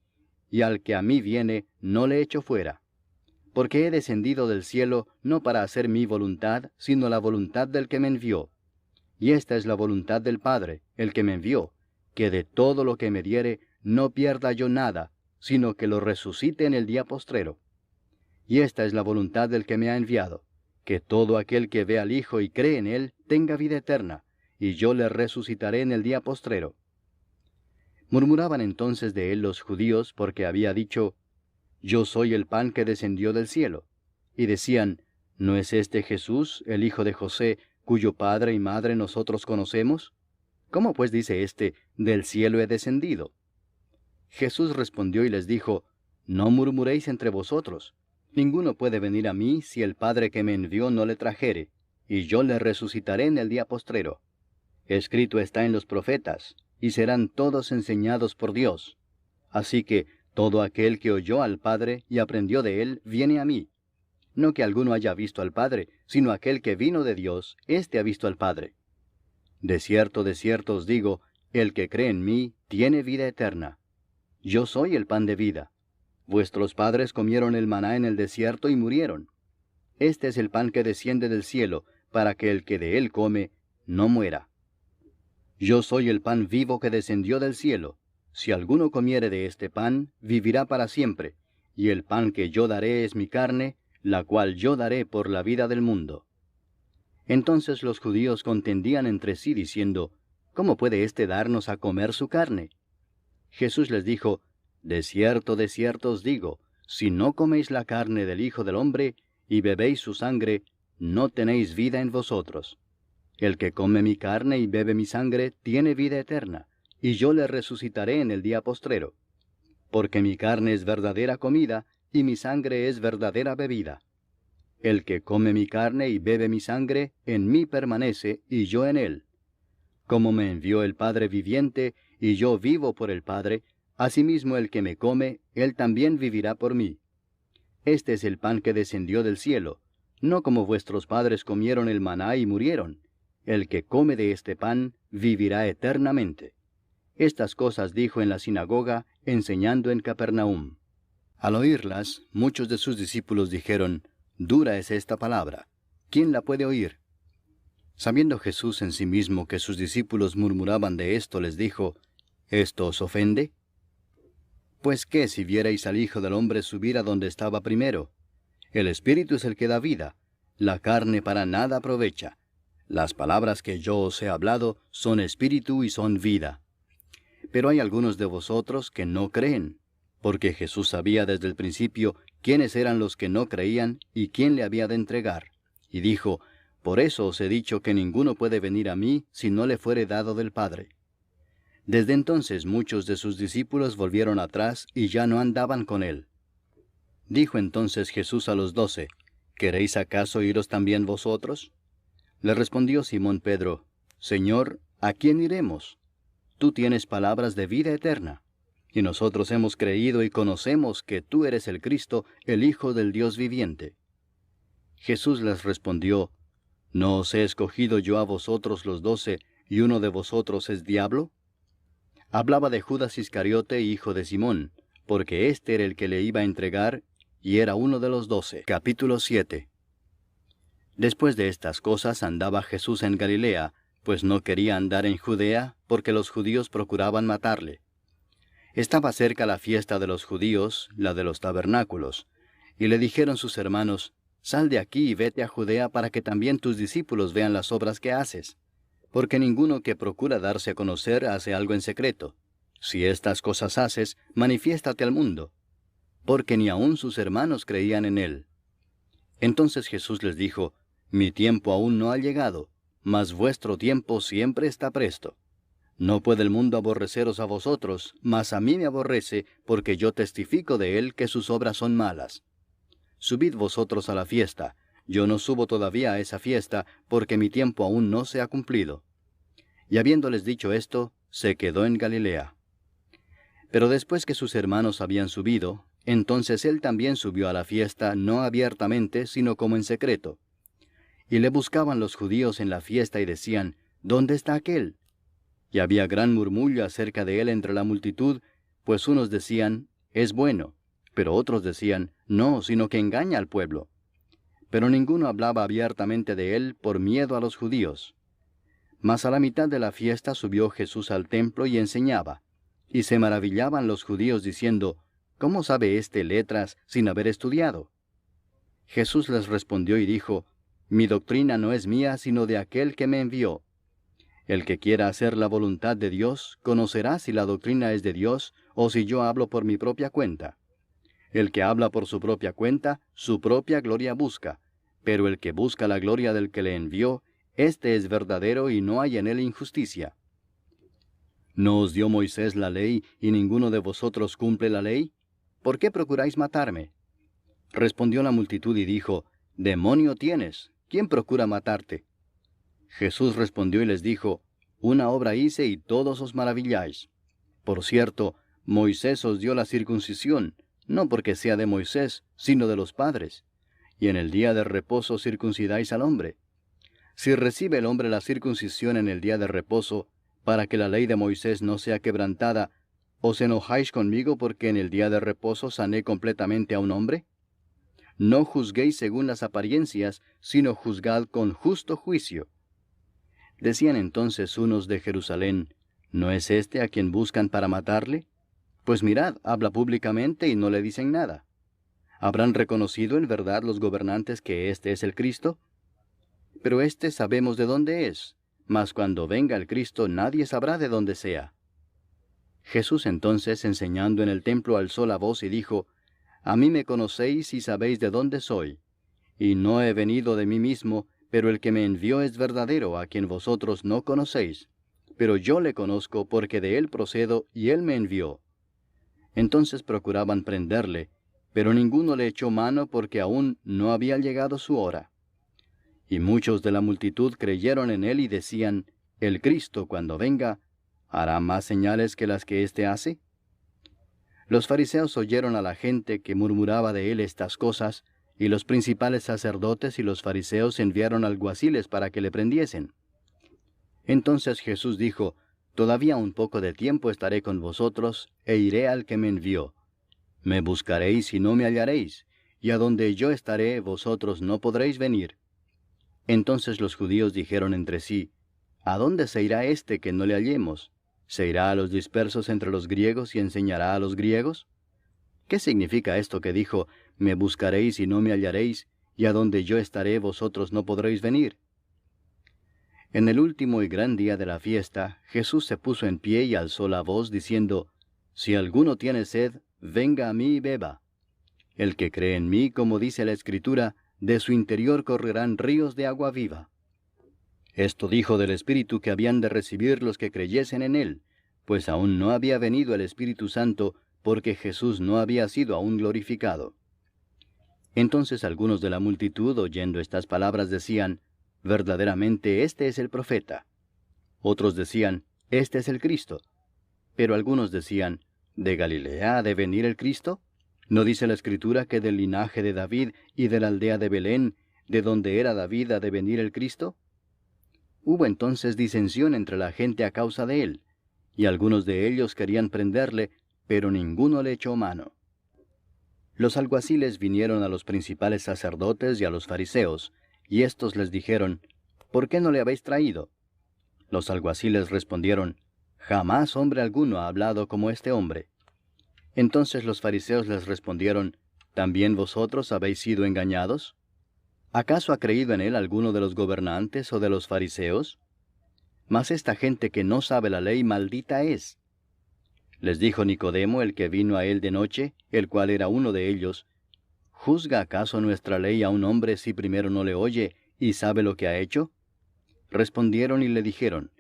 y al que a mí viene no le echo fuera. Porque he descendido del cielo no para hacer mi voluntad, sino la voluntad del que me envió. Y esta es la voluntad del Padre, el que me envió, que de todo lo que me diere no pierda yo nada, sino que lo resucite en el día postrero. Y esta es la voluntad del que me ha enviado, que todo aquel que ve al Hijo y cree en él tenga vida eterna, y yo le resucitaré en el día postrero. Murmuraban entonces de él los judíos porque había dicho, yo soy el pan que descendió del cielo. Y decían, ¿no es este Jesús, el hijo de José, cuyo padre y madre nosotros conocemos? ¿Cómo pues dice éste, del cielo he descendido? Jesús respondió y les dijo, no murmuréis entre vosotros. Ninguno puede venir a mí si el Padre que me envió no le trajere, y yo le resucitaré en el día postrero. Escrito está en los profetas, y serán todos enseñados por Dios. Así que todo aquel que oyó al Padre y aprendió de él, viene a mí. No que alguno haya visto al Padre, sino aquel que vino de Dios, éste ha visto al Padre. De cierto os digo, el que cree en mí tiene vida eterna. Yo soy el pan de vida. Vuestros padres comieron el maná en el desierto y murieron. este es el pan que desciende del cielo, para que el que de él come no muera. Yo soy el pan vivo que descendió del cielo. Si alguno comiere de este pan, vivirá para siempre, y el pan que yo daré es mi carne, la cual yo daré por la vida del mundo. Entonces los judíos contendían entre sí diciendo, ¿cómo puede éste darnos a comer su carne? Jesús les dijo, de cierto os digo, si no coméis la carne del Hijo del Hombre, y bebéis su sangre, no tenéis vida en vosotros. El que come mi carne y bebe mi sangre, tiene vida eterna, y yo le resucitaré en el día postrero. Porque mi carne es verdadera comida, y mi sangre es verdadera bebida. El que come mi carne y bebe mi sangre, en mí permanece, y yo en él. Como me envió el Padre viviente, y yo vivo por el Padre, asimismo el que me come, él también vivirá por mí. Este es el pan que descendió del cielo, no como vuestros padres comieron el maná y murieron. El que come de este pan, vivirá eternamente. Estas cosas dijo en la sinagoga, enseñando en Capernaum. Al oírlas, muchos de sus discípulos dijeron, dura es esta palabra, ¿quién la puede oír? Sabiendo Jesús en sí mismo que sus discípulos murmuraban de esto, les dijo, ¿esto os ofende? Pues qué si vierais al Hijo del Hombre subir a donde estaba primero. El Espíritu es el que da vida, la carne para nada aprovecha. Las palabras que yo os he hablado son espíritu y son vida. Pero hay algunos de vosotros que no creen, porque Jesús sabía desde el principio quiénes eran los que no creían y quién le había de entregar. Y dijo, por eso os he dicho que ninguno puede venir a mí si no le fuere dado del Padre. Desde entonces muchos de sus discípulos volvieron atrás y ya no andaban con él. Dijo entonces Jesús a los 12, ¿queréis acaso iros también vosotros? Le respondió Simón Pedro, Señor, ¿a quién iremos? Tú tienes palabras de vida eterna, y nosotros hemos creído y conocemos que tú eres el Cristo, el Hijo del Dios viviente. Jesús les respondió, ¿no os he escogido yo a vosotros los 12, y uno de vosotros es diablo? Hablaba de Judas Iscariote, hijo de Simón, porque éste era el que le iba a entregar, y era uno de los 12. Capítulo 7. Después de estas cosas andaba Jesús en Galilea, pues no quería andar en Judea, porque los judíos procuraban matarle. Estaba cerca la fiesta de los judíos, la de los tabernáculos, y le dijeron sus hermanos, sal de aquí y vete a Judea para que también tus discípulos vean las obras que haces. Porque ninguno que procura darse a conocer hace algo en secreto. Si estas cosas haces, manifiéstate al mundo. Porque ni aun sus hermanos creían en él. Entonces Jesús les dijo, mi tiempo aún no ha llegado, mas vuestro tiempo siempre está presto. No puede el mundo aborreceros a vosotros, mas a mí me aborrece, porque yo testifico de él que sus obras son malas. Subid vosotros a la fiesta. Yo no subo todavía a esa fiesta, porque mi tiempo aún no se ha cumplido. Y habiéndoles dicho esto, se quedó en Galilea. Pero después que sus hermanos habían subido, entonces él también subió a la fiesta, no abiertamente, sino como en secreto. Y le buscaban los judíos en la fiesta y decían, ¿dónde está aquél? Y había gran murmullo acerca de él entre la multitud, pues unos decían, es bueno, pero otros decían, no, sino que engaña al pueblo. Pero ninguno hablaba abiertamente de él por miedo a los judíos. Mas a la mitad de la fiesta subió Jesús al templo y enseñaba. Y se maravillaban los judíos diciendo, ¿cómo sabe éste letras sin haber estudiado? Jesús les respondió y dijo, mi doctrina no es mía sino de aquel que me envió. El que quiera hacer la voluntad de Dios, conocerá si la doctrina es de Dios o si yo hablo por mi propia cuenta. El que habla por su propia cuenta, su propia gloria busca, pero el que busca la gloria del que le envió, éste es verdadero y no hay en él injusticia. ¿No os dio Moisés la ley y ninguno de vosotros cumple la ley? ¿Por qué procuráis matarme? Respondió la multitud y dijo, Demonio tienes, ¿quién procura matarte? Jesús respondió y les dijo, una obra hice y todos os maravilláis. Por cierto, Moisés os dio la circuncisión, no porque sea de Moisés, sino de los padres. Y en el día de reposo circuncidáis al hombre. Si recibe el hombre la circuncisión en el día de reposo, para que la ley de Moisés no sea quebrantada, ¿os enojáis conmigo porque en el día de reposo sané completamente a un hombre? no juzguéis según las apariencias, sino juzgad con justo juicio. Decían entonces unos de Jerusalén, ¿no es este a quien buscan para matarle? Pues mirad, habla públicamente y no le dicen nada. ¿Habrán reconocido en verdad los gobernantes que este es el Cristo? Pero este sabemos de dónde es, mas cuando venga el Cristo nadie sabrá de dónde sea. Jesús entonces, enseñando en el templo, alzó la voz y dijo, A mí me conocéis y sabéis de dónde soy. Y no he venido de mí mismo, pero el que me envió es verdadero, a quien vosotros no conocéis. Pero yo le conozco porque de él procedo y él me envió. Entonces procuraban prenderle, pero ninguno le echó mano porque aún no había llegado su hora. Y muchos de la multitud creyeron en él y decían, El Cristo, cuando venga, ¿hará más señales que las que éste hace? Los fariseos oyeron a la gente que murmuraba de él estas cosas, y los principales sacerdotes y los fariseos enviaron alguaciles para que le prendiesen. Entonces Jesús dijo, Todavía un poco de tiempo estaré con vosotros, e iré al que me envió. Me buscaréis y no me hallaréis, y a donde yo estaré vosotros no podréis venir. Entonces los judíos dijeron entre sí, ¿A dónde se irá éste que no le hallemos? ¿Se irá a los dispersos entre los griegos y enseñará a los griegos? ¿Qué significa esto que dijo, me buscaréis y no me hallaréis, y a donde yo estaré vosotros no podréis venir? En el último y gran día de la fiesta, Jesús se puso en pie y alzó la voz, diciendo, Si alguno tiene sed, venga a mí y beba. El que cree en mí, como dice la Escritura, de su interior correrán ríos de agua viva. Esto dijo del Espíritu que habían de recibir los que creyesen en él, pues aún no había venido el Espíritu Santo, porque Jesús no había sido aún glorificado. Entonces algunos de la multitud, oyendo estas palabras, decían, Verdaderamente este es el profeta. Otros decían, Este es el Cristo. Pero algunos decían, ¿De Galilea ha de venir el Cristo? ¿No dice la Escritura que del linaje de David y de la aldea de Belén, de donde era David, ha de venir el Cristo? Hubo entonces disensión entre la gente a causa de él, y algunos de ellos querían prenderle, pero ninguno le echó mano. Los alguaciles vinieron a los principales sacerdotes y a los fariseos, y éstos les dijeron, ¿Por qué no le habéis traído? Los alguaciles respondieron, Jamás hombre alguno ha hablado como este hombre. Entonces los fariseos les respondieron, ¿También vosotros habéis sido engañados? ¿Acaso ha creído en él alguno de los gobernantes o de los fariseos? Mas esta gente que no sabe la ley, maldita es. Les dijo Nicodemo, el que vino a él de noche, el cual era uno de ellos, ¿Juzga acaso nuestra ley a un hombre si primero no le oye y sabe lo que ha hecho? Respondieron y le dijeron,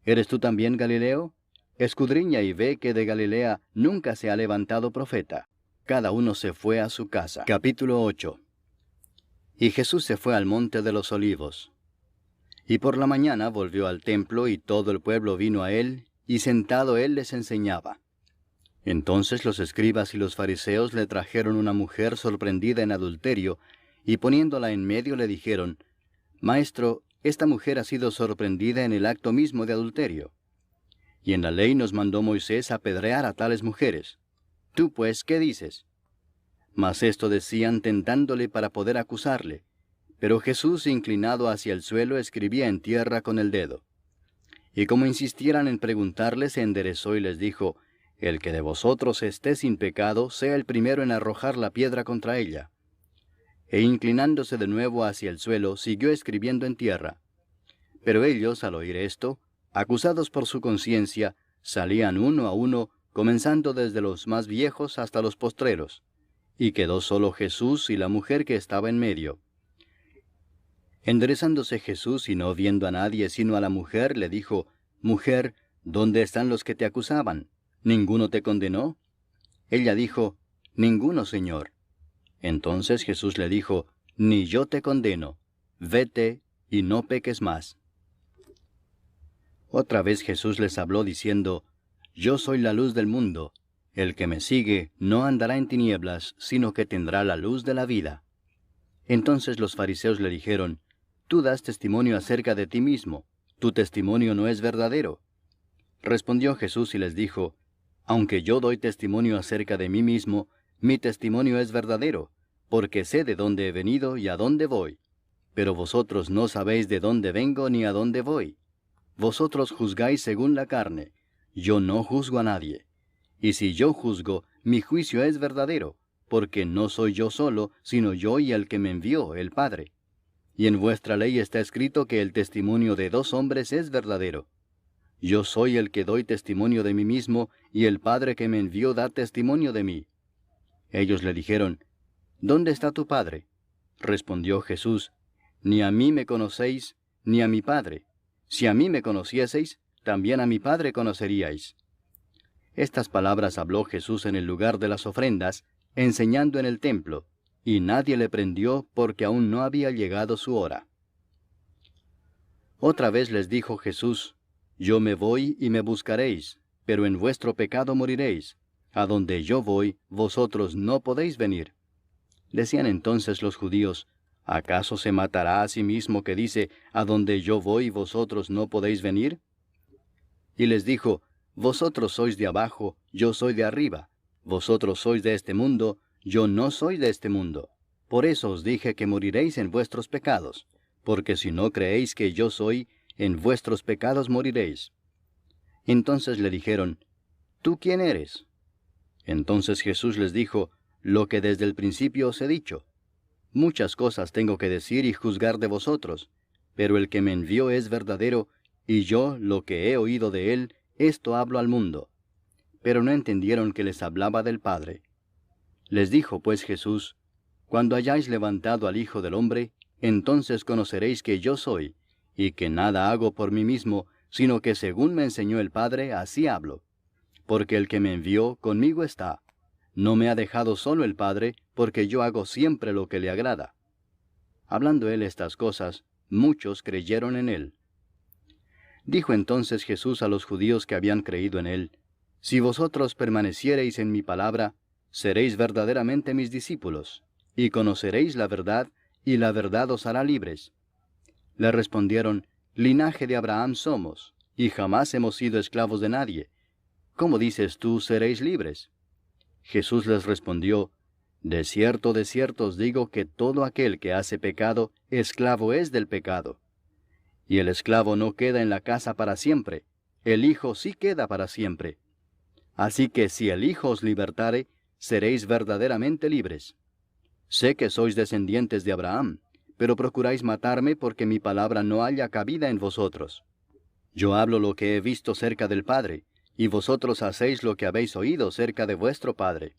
¿Eres tú también Galileo? Escudriña y ve que de Galilea nunca se ha levantado profeta. Cada uno se fue a su casa. Capítulo 8. Y Jesús se fue al monte de los olivos. Y por la mañana volvió al templo, y todo el pueblo vino a él, y sentado él les enseñaba. Entonces los escribas y los fariseos le trajeron una mujer sorprendida en adulterio, y poniéndola en medio le dijeron, Maestro, esta mujer ha sido sorprendida en el acto mismo de adulterio. Y en la ley nos mandó Moisés apedrear a tales mujeres. Tú pues, ¿qué dices? Mas esto decían tentándole para poder acusarle. Pero Jesús, inclinado hacia el suelo, escribía en tierra con el dedo. Y como insistieran en preguntarle, se enderezó y les dijo, El que de vosotros esté sin pecado, sea el primero en arrojar la piedra contra ella. E inclinándose de nuevo hacia el suelo, siguió escribiendo en tierra. Pero ellos, al oír esto, acusados por su conciencia, salían uno a uno, comenzando desde los más viejos hasta los postreros. Y quedó solo Jesús y la mujer que estaba en medio. Enderezándose Jesús y no viendo a nadie sino a la mujer, le dijo, Mujer, ¿dónde están los que te acusaban? ¿Ninguno te condenó? Ella dijo, Ninguno, Señor. Entonces Jesús le dijo, Ni yo te condeno. Vete y no peques más. Otra vez Jesús les habló diciendo, Yo soy la luz del mundo. El que me sigue no andará en tinieblas, sino que tendrá la luz de la vida. Entonces los fariseos le dijeron, Tú das testimonio acerca de ti mismo, tu testimonio no es verdadero. Respondió Jesús y les dijo, Aunque yo doy testimonio acerca de mí mismo, mi testimonio es verdadero, porque sé de dónde he venido y a dónde voy. Pero vosotros no sabéis de dónde vengo ni a dónde voy. Vosotros juzgáis según la carne, yo no juzgo a nadie. Y si yo juzgo, mi juicio es verdadero, porque no soy yo solo, sino yo y el que me envió, el Padre. Y en vuestra ley está escrito que el testimonio de 2 hombres es verdadero. Yo soy el que doy testimonio de mí mismo, y el Padre que me envió da testimonio de mí. Ellos le dijeron, ¿dónde está tu Padre? Respondió Jesús, ni a mí me conocéis, ni a mi Padre. Si a mí me conocieseis, también a mi Padre conoceríais. Estas palabras habló Jesús en el lugar de las ofrendas, enseñando en el templo, y nadie le prendió porque aún no había llegado su hora. Otra vez les dijo Jesús, yo me voy y me buscaréis, pero en vuestro pecado moriréis. A donde yo voy, vosotros no podéis venir. Decían entonces los judíos, ¿acaso se matará a sí mismo que dice, a donde yo voy, vosotros no podéis venir? Y les dijo, vosotros sois de abajo, yo soy de arriba. Vosotros sois de este mundo, yo no soy de este mundo. Por eso os dije que moriréis en vuestros pecados, porque si no creéis que yo soy, en vuestros pecados moriréis. Entonces le dijeron, ¿tú quién eres? Entonces Jesús les dijo, lo que desde el principio os he dicho. Muchas cosas tengo que decir y juzgar de vosotros, pero el que me envió es verdadero, y yo, lo que he oído de él, esto hablo al mundo. Pero no entendieron que les hablaba del Padre. Les dijo pues Jesús, cuando hayáis levantado al Hijo del Hombre, entonces conoceréis que yo soy, y que nada hago por mí mismo, sino que según me enseñó el Padre, así hablo. Porque el que me envió conmigo está. No me ha dejado solo el Padre, porque yo hago siempre lo que le agrada. Hablando él estas cosas, muchos creyeron en él. Dijo entonces Jesús a los judíos que habían creído en él, si vosotros permaneciereis en mi palabra, seréis verdaderamente mis discípulos, y conoceréis la verdad, y la verdad os hará libres. Le respondieron, linaje de Abraham somos, y jamás hemos sido esclavos de nadie. ¿Cómo dices tú, seréis libres? Jesús les respondió, de cierto os digo que todo aquel que hace pecado, esclavo es del pecado. Y el esclavo no queda en la casa para siempre, el Hijo sí queda para siempre. Así que si el Hijo os libertare, seréis verdaderamente libres. Sé que sois descendientes de Abraham, pero procuráis matarme porque mi palabra no haya cabida en vosotros. Yo hablo lo que he visto cerca del Padre, y vosotros hacéis lo que habéis oído cerca de vuestro padre.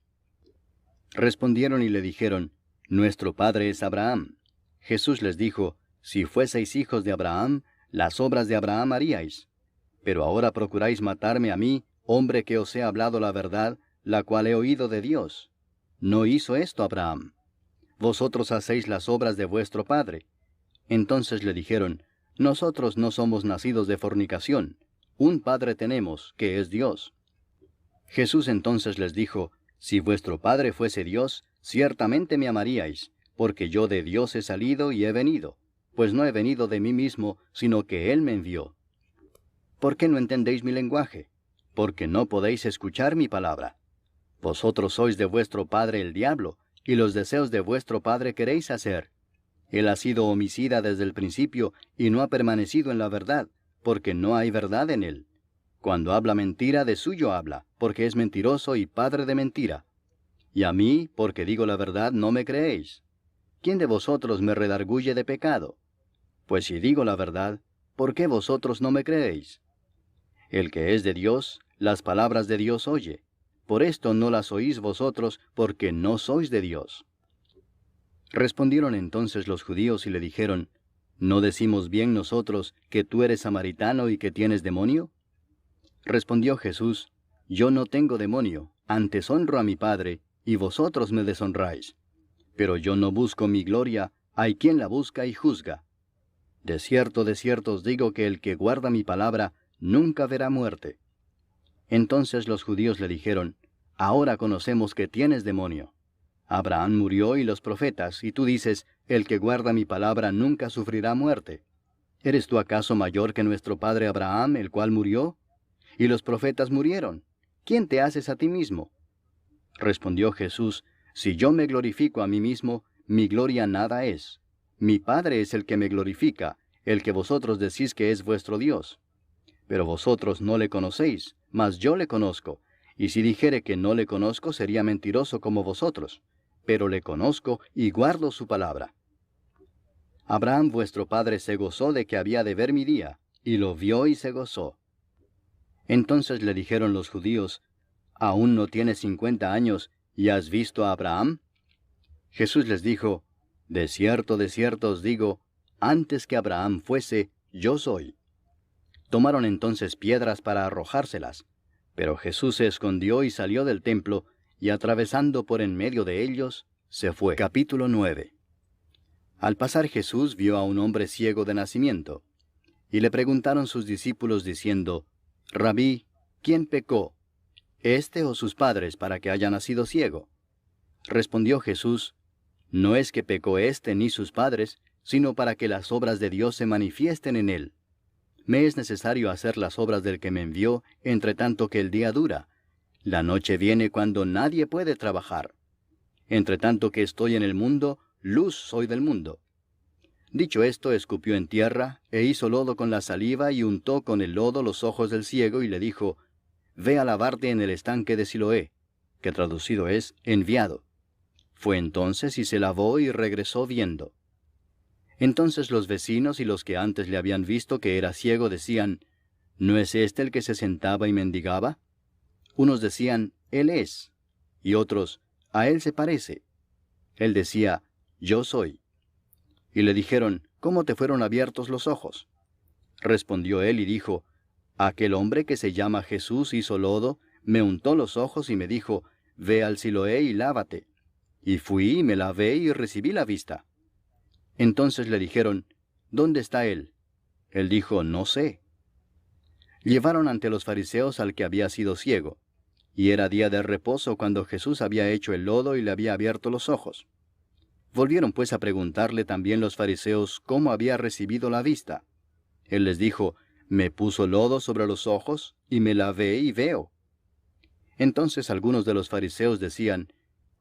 Respondieron y le dijeron, nuestro padre es Abraham. Jesús les dijo, si fueseis hijos de Abraham, las obras de Abraham haríais. Pero ahora procuráis matarme a mí, hombre que os he hablado la verdad, la cual he oído de Dios. No hizo esto Abraham. Vosotros hacéis las obras de vuestro padre. Entonces le dijeron, nosotros no somos nacidos de fornicación. Un Padre tenemos, que es Dios. Jesús entonces les dijo, si vuestro Padre fuese Dios, ciertamente me amaríais, porque yo de Dios he salido y he venido, pues no he venido de mí mismo, sino que Él me envió. ¿Por qué no entendéis mi lenguaje? Porque no podéis escuchar mi palabra. Vosotros sois de vuestro padre el diablo, y los deseos de vuestro padre queréis hacer. Él ha sido homicida desde el principio, y no ha permanecido en la verdad, porque no hay verdad en él. Cuando habla mentira, de suyo habla, porque es mentiroso y padre de mentira. Y a mí, porque digo la verdad, no me creéis. ¿Quién de vosotros me redarguye de pecado? Pues si digo la verdad, ¿por qué vosotros no me creéis? El que es de Dios, las palabras de Dios oye. Por esto no las oís vosotros, porque no sois de Dios. Respondieron entonces los judíos y le dijeron, ¿no decimos bien nosotros que tú eres samaritano y que tienes demonio? Respondió Jesús, yo no tengo demonio, antes honro a mi Padre, y vosotros me deshonráis. Pero yo no busco mi gloria, hay quien la busca y juzga. De cierto os digo que el que guarda mi palabra, nunca verá muerte. Entonces los judíos le dijeron, ahora conocemos que tienes demonio. Abraham murió y los profetas, y tú dices, el que guarda mi palabra nunca sufrirá muerte. ¿Eres tú acaso mayor que nuestro padre Abraham, el cual murió? Y los profetas murieron. ¿Quién te haces a ti mismo? Respondió Jesús, Si yo me glorifico a mí mismo, mi gloria nada es. Mi Padre es el que me glorifica, el que vosotros decís que es vuestro Dios. Pero vosotros no le conocéis, mas yo le conozco, y si dijere que no le conozco, sería mentiroso como vosotros. Pero le conozco y guardo su palabra. Abraham vuestro padre se gozó de que había de ver mi día, y lo vio y se gozó. Entonces le dijeron los judíos, ¿aún no tienes 50 años, y has visto a Abraham? Jesús les dijo, de cierto os digo, antes que Abraham fuese, yo soy. Tomaron entonces piedras para arrojárselas, pero Jesús se escondió y salió del templo, y atravesando por en medio de ellos, se fue. Capítulo 9. Al pasar Jesús vio a un hombre ciego de nacimiento, y le preguntaron sus discípulos diciendo, Rabí, ¿quién pecó, éste o sus padres, para que haya nacido ciego? Respondió Jesús, no es que pecó éste ni sus padres, sino para que las obras de Dios se manifiesten en él. Me es necesario hacer las obras del que me envió, entre tanto que el día dura. La noche viene cuando nadie puede trabajar. Entre tanto que estoy en el mundo, luz soy del mundo. Dicho esto, escupió en tierra, e hizo lodo con la saliva, y untó con el lodo los ojos del ciego, y le dijo, Ve a lavarte en el estanque de Siloé, que traducido es, enviado. Fue entonces y se lavó y regresó viendo. Entonces los vecinos y los que antes le habían visto que era ciego decían, ¿no es este el que se sentaba y mendigaba? Unos decían, Él es, y otros, a él se parece. Él decía, Yo soy. Y le dijeron, ¿cómo te fueron abiertos los ojos? Respondió él y dijo, Aquel hombre que se llama Jesús hizo lodo, me untó los ojos y me dijo, Ve al Siloé y lávate. Y fui y me lavé y recibí la vista. Entonces le dijeron, ¿dónde está él? Él dijo, no sé. Llevaron ante los fariseos al que había sido ciego, y era día de reposo cuando Jesús había hecho el lodo y le había abierto los ojos. Volvieron pues a preguntarle también los fariseos cómo había recibido la vista. Él les dijo, me puso lodo sobre los ojos, y me lavé y veo. Entonces algunos de los fariseos decían,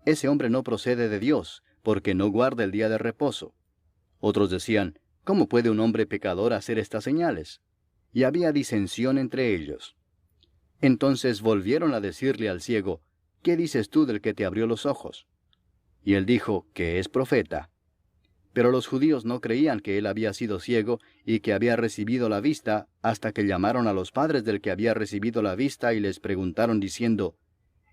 ese hombre no procede de Dios, porque no guarda el día de reposo. Otros decían, ¿cómo puede un hombre pecador hacer estas señales? Y había disensión entre ellos. Entonces volvieron a decirle al ciego, ¿qué dices tú del que te abrió los ojos? Y él dijo, que es profeta. Pero los judíos no creían que él había sido ciego y que había recibido la vista, hasta que llamaron a los padres del que había recibido la vista y les preguntaron diciendo,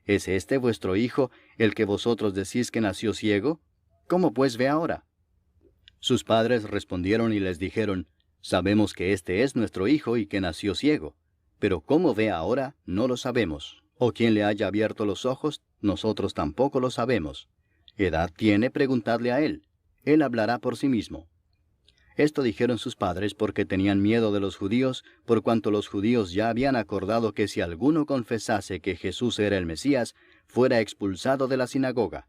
¿es este vuestro hijo, el que vosotros decís que nació ciego? ¿Cómo pues ve ahora? Sus padres respondieron y les dijeron, sabemos que este es nuestro hijo y que nació ciego, pero cómo ve ahora no lo sabemos, o quién le haya abierto los ojos, nosotros tampoco lo sabemos. ¿Edad tiene? Preguntadle a él. Él hablará por sí mismo. Esto dijeron sus padres porque tenían miedo de los judíos, por cuanto los judíos ya habían acordado que si alguno confesase que Jesús era el Mesías, fuera expulsado de la sinagoga.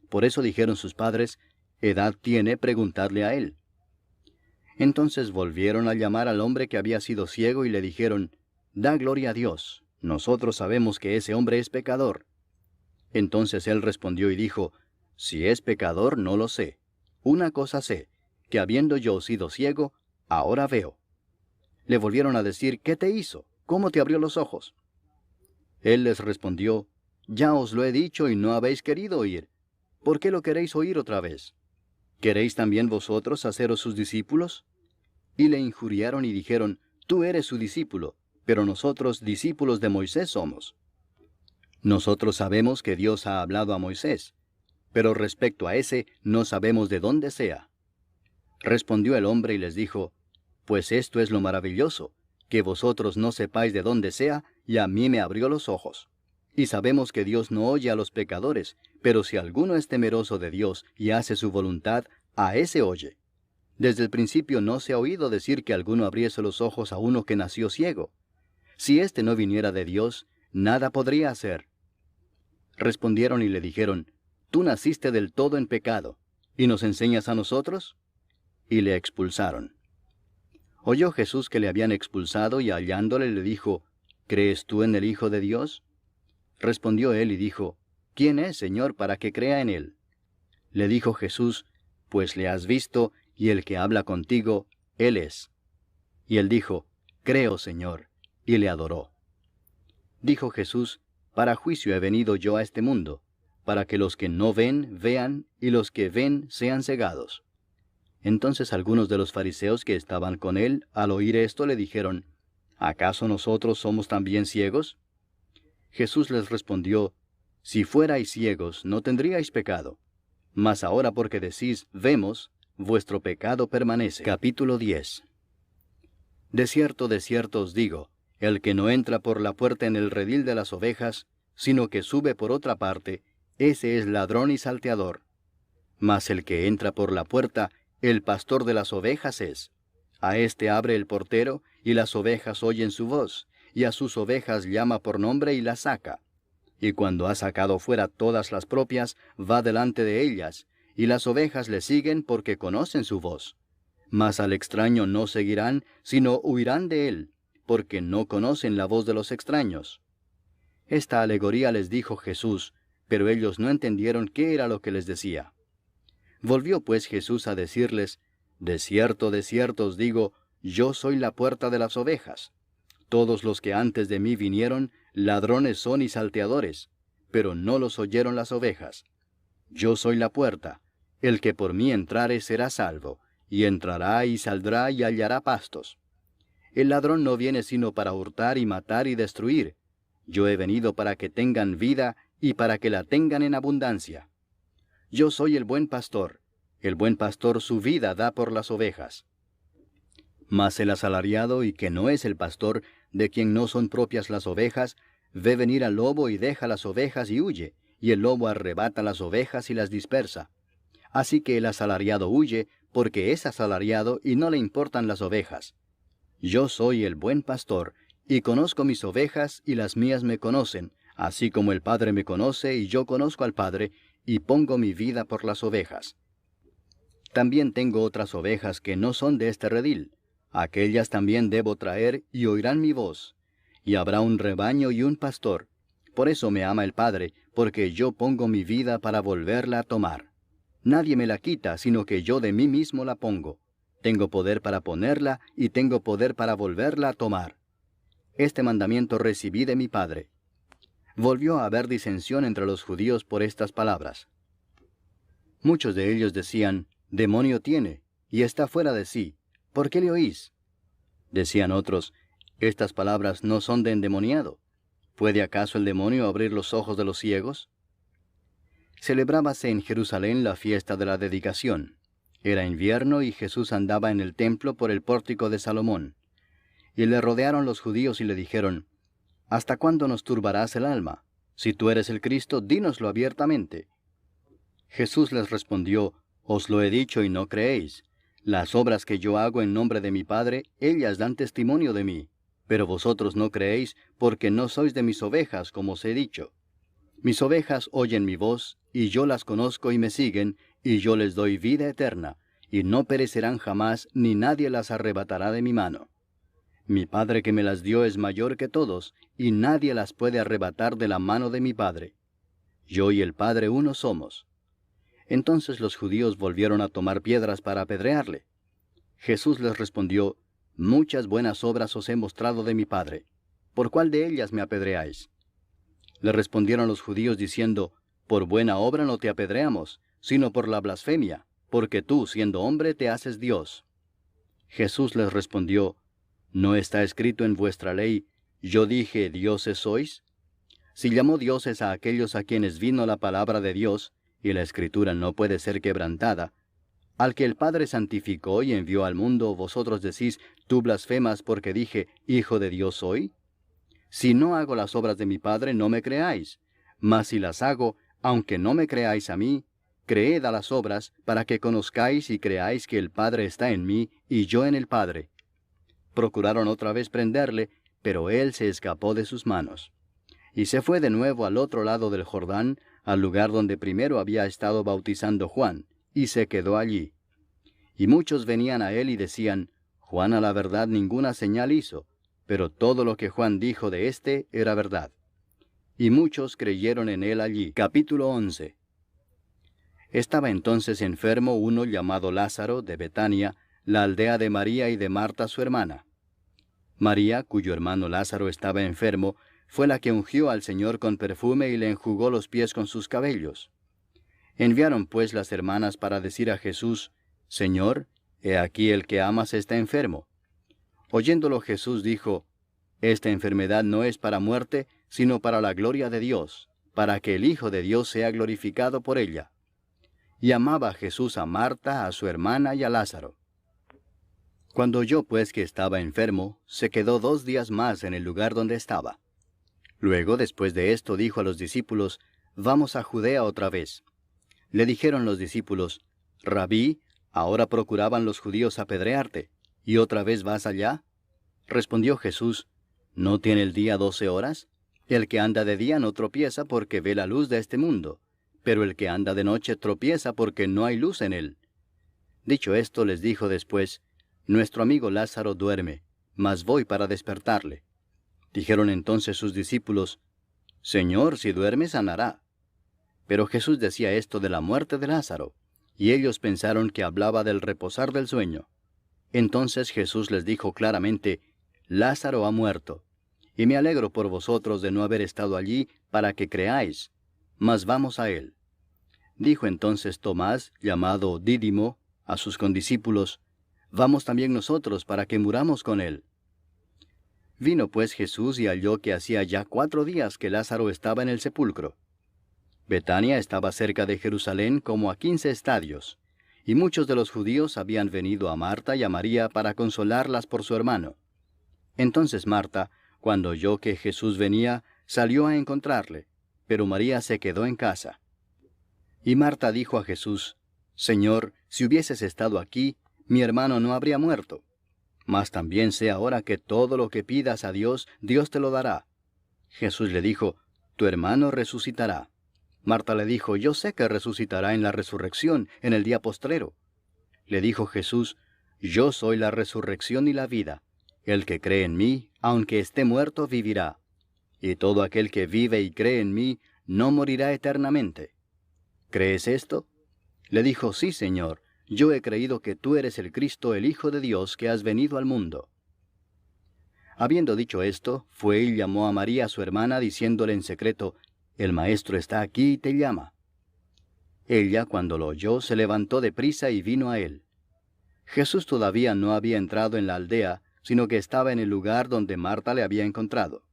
Por eso dijeron sus padres, ¿edad tiene? Preguntadle a él. Entonces volvieron a llamar al hombre que había sido ciego y le dijeron, da gloria a Dios, nosotros sabemos que ese hombre es pecador. Entonces él respondió y dijo, si es pecador no lo sé. Una cosa sé, que habiendo yo sido ciego, ahora veo. Le volvieron a decir, ¿qué te hizo? ¿Cómo te abrió los ojos? Él les respondió, ya os lo he dicho y no habéis querido oír. ¿Por qué lo queréis oír otra vez? ¿Queréis también vosotros haceros sus discípulos? Y le injuriaron y dijeron, tú eres su discípulo, pero nosotros discípulos de Moisés somos. Nosotros sabemos que Dios ha hablado a Moisés, pero respecto a ese no sabemos de dónde sea. Respondió el hombre y les dijo, pues esto es lo maravilloso, que vosotros no sepáis de dónde sea, y a mí me abrió los ojos. Y sabemos que Dios no oye a los pecadores, pero si alguno es temeroso de Dios y hace su voluntad, a ese oye. Desde el principio no se ha oído decir que alguno abriese los ojos a uno que nació ciego. Si éste no viniera de Dios, nada podría hacer. Respondieron y le dijeron, tú naciste del todo en pecado, ¿y nos enseñas a nosotros? Y le expulsaron. Oyó Jesús que le habían expulsado y hallándole le dijo, ¿crees tú en el Hijo de Dios? Respondió él y dijo, ¿quién es, Señor, para que crea en él? Le dijo Jesús, pues le has visto, y el que habla contigo, él es. Y él dijo, creo, Señor, y le adoró. Dijo Jesús, para juicio he venido yo a este mundo, para que los que no ven, vean, y los que ven, sean cegados. Entonces algunos de los fariseos que estaban con él, al oír esto, le dijeron, ¿acaso nosotros somos también ciegos? Jesús les respondió, si fuerais ciegos, no tendríais pecado. Mas ahora porque decís, vemos, vuestro pecado permanece. Capítulo 10. De cierto os digo, el que no entra por la puerta en el redil de las ovejas, sino que sube por otra parte, ese es ladrón y salteador. Mas el que entra por la puerta, el pastor de las ovejas es. A éste abre el portero, y las ovejas oyen su voz, y a sus ovejas llama por nombre y las saca. Y cuando ha sacado fuera todas las propias, va delante de ellas, y las ovejas le siguen porque conocen su voz. Mas al extraño no seguirán, sino huirán de él, porque no conocen la voz de los extraños. Esta alegoría les dijo Jesús, pero ellos no entendieron qué era lo que les decía. Volvió pues Jesús a decirles, de cierto os digo, yo soy la puerta de las ovejas. Todos los que antes de mí vinieron, ladrones son y salteadores, pero no los oyeron las ovejas. Yo soy la puerta, el que por mí entrare será salvo, y entrará y saldrá y hallará pastos. El ladrón no viene sino para hurtar y matar y destruir. Yo he venido para que tengan vida y para que la tengan en abundancia. Yo soy el buen pastor su vida da por las ovejas. Mas el asalariado y que no es el pastor, de quien no son propias las ovejas, ve venir al lobo y deja las ovejas y huye, y el lobo arrebata las ovejas y las dispersa. Así que el asalariado huye, porque es asalariado y no le importan las ovejas. Yo soy el buen pastor, y conozco mis ovejas, y las mías me conocen, así como el Padre me conoce, y yo conozco al Padre, y pongo mi vida por las ovejas. También tengo otras ovejas que no son de este redil. Aquellas también debo traer, y oirán mi voz. Y habrá un rebaño y un pastor. Por eso me ama el Padre, porque yo pongo mi vida para volverla a tomar. Nadie me la quita, sino que yo de mí mismo la pongo. Tengo poder para ponerla, y tengo poder para volverla a tomar. Este mandamiento recibí de mi Padre. Volvió a haber disensión entre los judíos por estas palabras. Muchos de ellos decían, demonio tiene, y está fuera de sí. ¿Por qué le oís? Decían otros, estas palabras no son de endemoniado. ¿Puede acaso el demonio abrir los ojos de los ciegos? Celebrábase en Jerusalén la fiesta de la dedicación. Era invierno y Jesús andaba en el templo por el pórtico de Salomón. Y le rodearon los judíos y le dijeron, ¿hasta cuándo nos turbarás el alma? Si tú eres el Cristo, dínoslo abiertamente. Jesús les respondió, os lo he dicho y no creéis. Las obras que yo hago en nombre de mi Padre, ellas dan testimonio de mí. Pero vosotros no creéis, porque no sois de mis ovejas, como os he dicho. Mis ovejas oyen mi voz, y yo las conozco y me siguen, y yo les doy vida eterna, y no perecerán jamás, ni nadie las arrebatará de mi mano. Mi Padre que me las dio es mayor que todos, y nadie las puede arrebatar de la mano de mi Padre. Yo y el Padre uno somos. Entonces los judíos volvieron a tomar piedras para apedrearle. Jesús les respondió, muchas buenas obras os he mostrado de mi Padre. ¿Por cuál de ellas me apedreáis? Le respondieron los judíos diciendo, por buena obra no te apedreamos, sino por la blasfemia, porque tú, siendo hombre, te haces Dios. Jesús les respondió, ¿no está escrito en vuestra ley, yo dije, dioses sois? Si llamó dioses a aquellos a quienes vino la palabra de Dios, y la Escritura no puede ser quebrantada, al que el Padre santificó y envió al mundo, vosotros decís, tú blasfemas porque dije, Hijo de Dios soy. Si no hago las obras de mi Padre, no me creáis. Mas si las hago, aunque no me creáis a mí, creed a las obras, para que conozcáis y creáis que el Padre está en mí, y yo en el Padre. Procuraron otra vez prenderle, pero él se escapó de sus manos. Y se fue de nuevo al otro lado del Jordán, al lugar donde primero había estado bautizando Juan, y se quedó allí. Y muchos venían a él y decían, Juan a la verdad ninguna señal hizo, pero todo lo que Juan dijo de éste era verdad. y muchos creyeron en él allí. Capítulo 11. Estaba entonces enfermo uno llamado Lázaro de Betania, la aldea de María y de Marta su hermana. María, cuyo hermano Lázaro estaba enfermo, fue la que ungió al Señor con perfume y le enjugó los pies con sus cabellos. Enviaron pues las hermanas para decir a Jesús, Señor, he aquí el que amas está enfermo. Oyéndolo Jesús dijo, Esta enfermedad no es para muerte, sino para la gloria de Dios, para que el Hijo de Dios sea glorificado por ella. Y amaba Jesús a Marta, a su hermana y a Lázaro. Cuando oyó pues que estaba enfermo, se quedó 2 días más en el lugar donde estaba. Luego, después de esto, dijo a los discípulos, Vamos a Judea otra vez. Le dijeron los discípulos, Rabí, ahora procuraban los judíos apedrearte, ¿y otra vez vas allá? Respondió Jesús, ¿no tiene el día 12 horas? El que anda de día no tropieza porque ve la luz de este mundo, pero el que anda de noche tropieza porque no hay luz en él. Dicho esto, les dijo después, Nuestro amigo Lázaro duerme, mas voy para despertarle. Dijeron entonces sus discípulos, Señor, si duerme sanará. Pero Jesús decía esto de la muerte de Lázaro, y ellos pensaron que hablaba del reposar del sueño. Entonces Jesús les dijo claramente, Lázaro ha muerto, y me alegro por vosotros de no haber estado allí para que creáis, mas vamos a él. Dijo entonces Tomás, llamado Dídimo, a sus condiscípulos, Vamos también nosotros para que muramos con él. Vino pues Jesús y halló que hacía ya 4 días que Lázaro estaba en el sepulcro. Betania estaba cerca de Jerusalén como a 15 estadios, y muchos de los judíos habían venido a Marta y a María para consolarlas por su hermano. Entonces Marta, cuando oyó que Jesús venía, salió a encontrarle, pero María se quedó en casa. Y Marta dijo a Jesús, Señor, si hubieses estado aquí, mi hermano no habría muerto. Mas también sé ahora que todo lo que pidas a Dios, Dios te lo dará. Jesús le dijo, Tu hermano resucitará. Marta le dijo, Yo sé que resucitará en la resurrección, en el día postrero. Le dijo Jesús, Yo soy la resurrección y la vida. El que cree en mí, aunque esté muerto, vivirá. Y todo aquel que vive y cree en mí, no morirá eternamente. ¿Crees esto? Le dijo, Sí, Señor. Yo he creído que tú eres el Cristo, el Hijo de Dios, que has venido al mundo. Habiendo dicho esto, fue y llamó a María su hermana, diciéndole en secreto, El Maestro está aquí y te llama. Ella, cuando lo oyó, se levantó deprisa y vino a él. Jesús todavía no había entrado en la aldea, sino que estaba en el lugar donde Marta le había encontrado.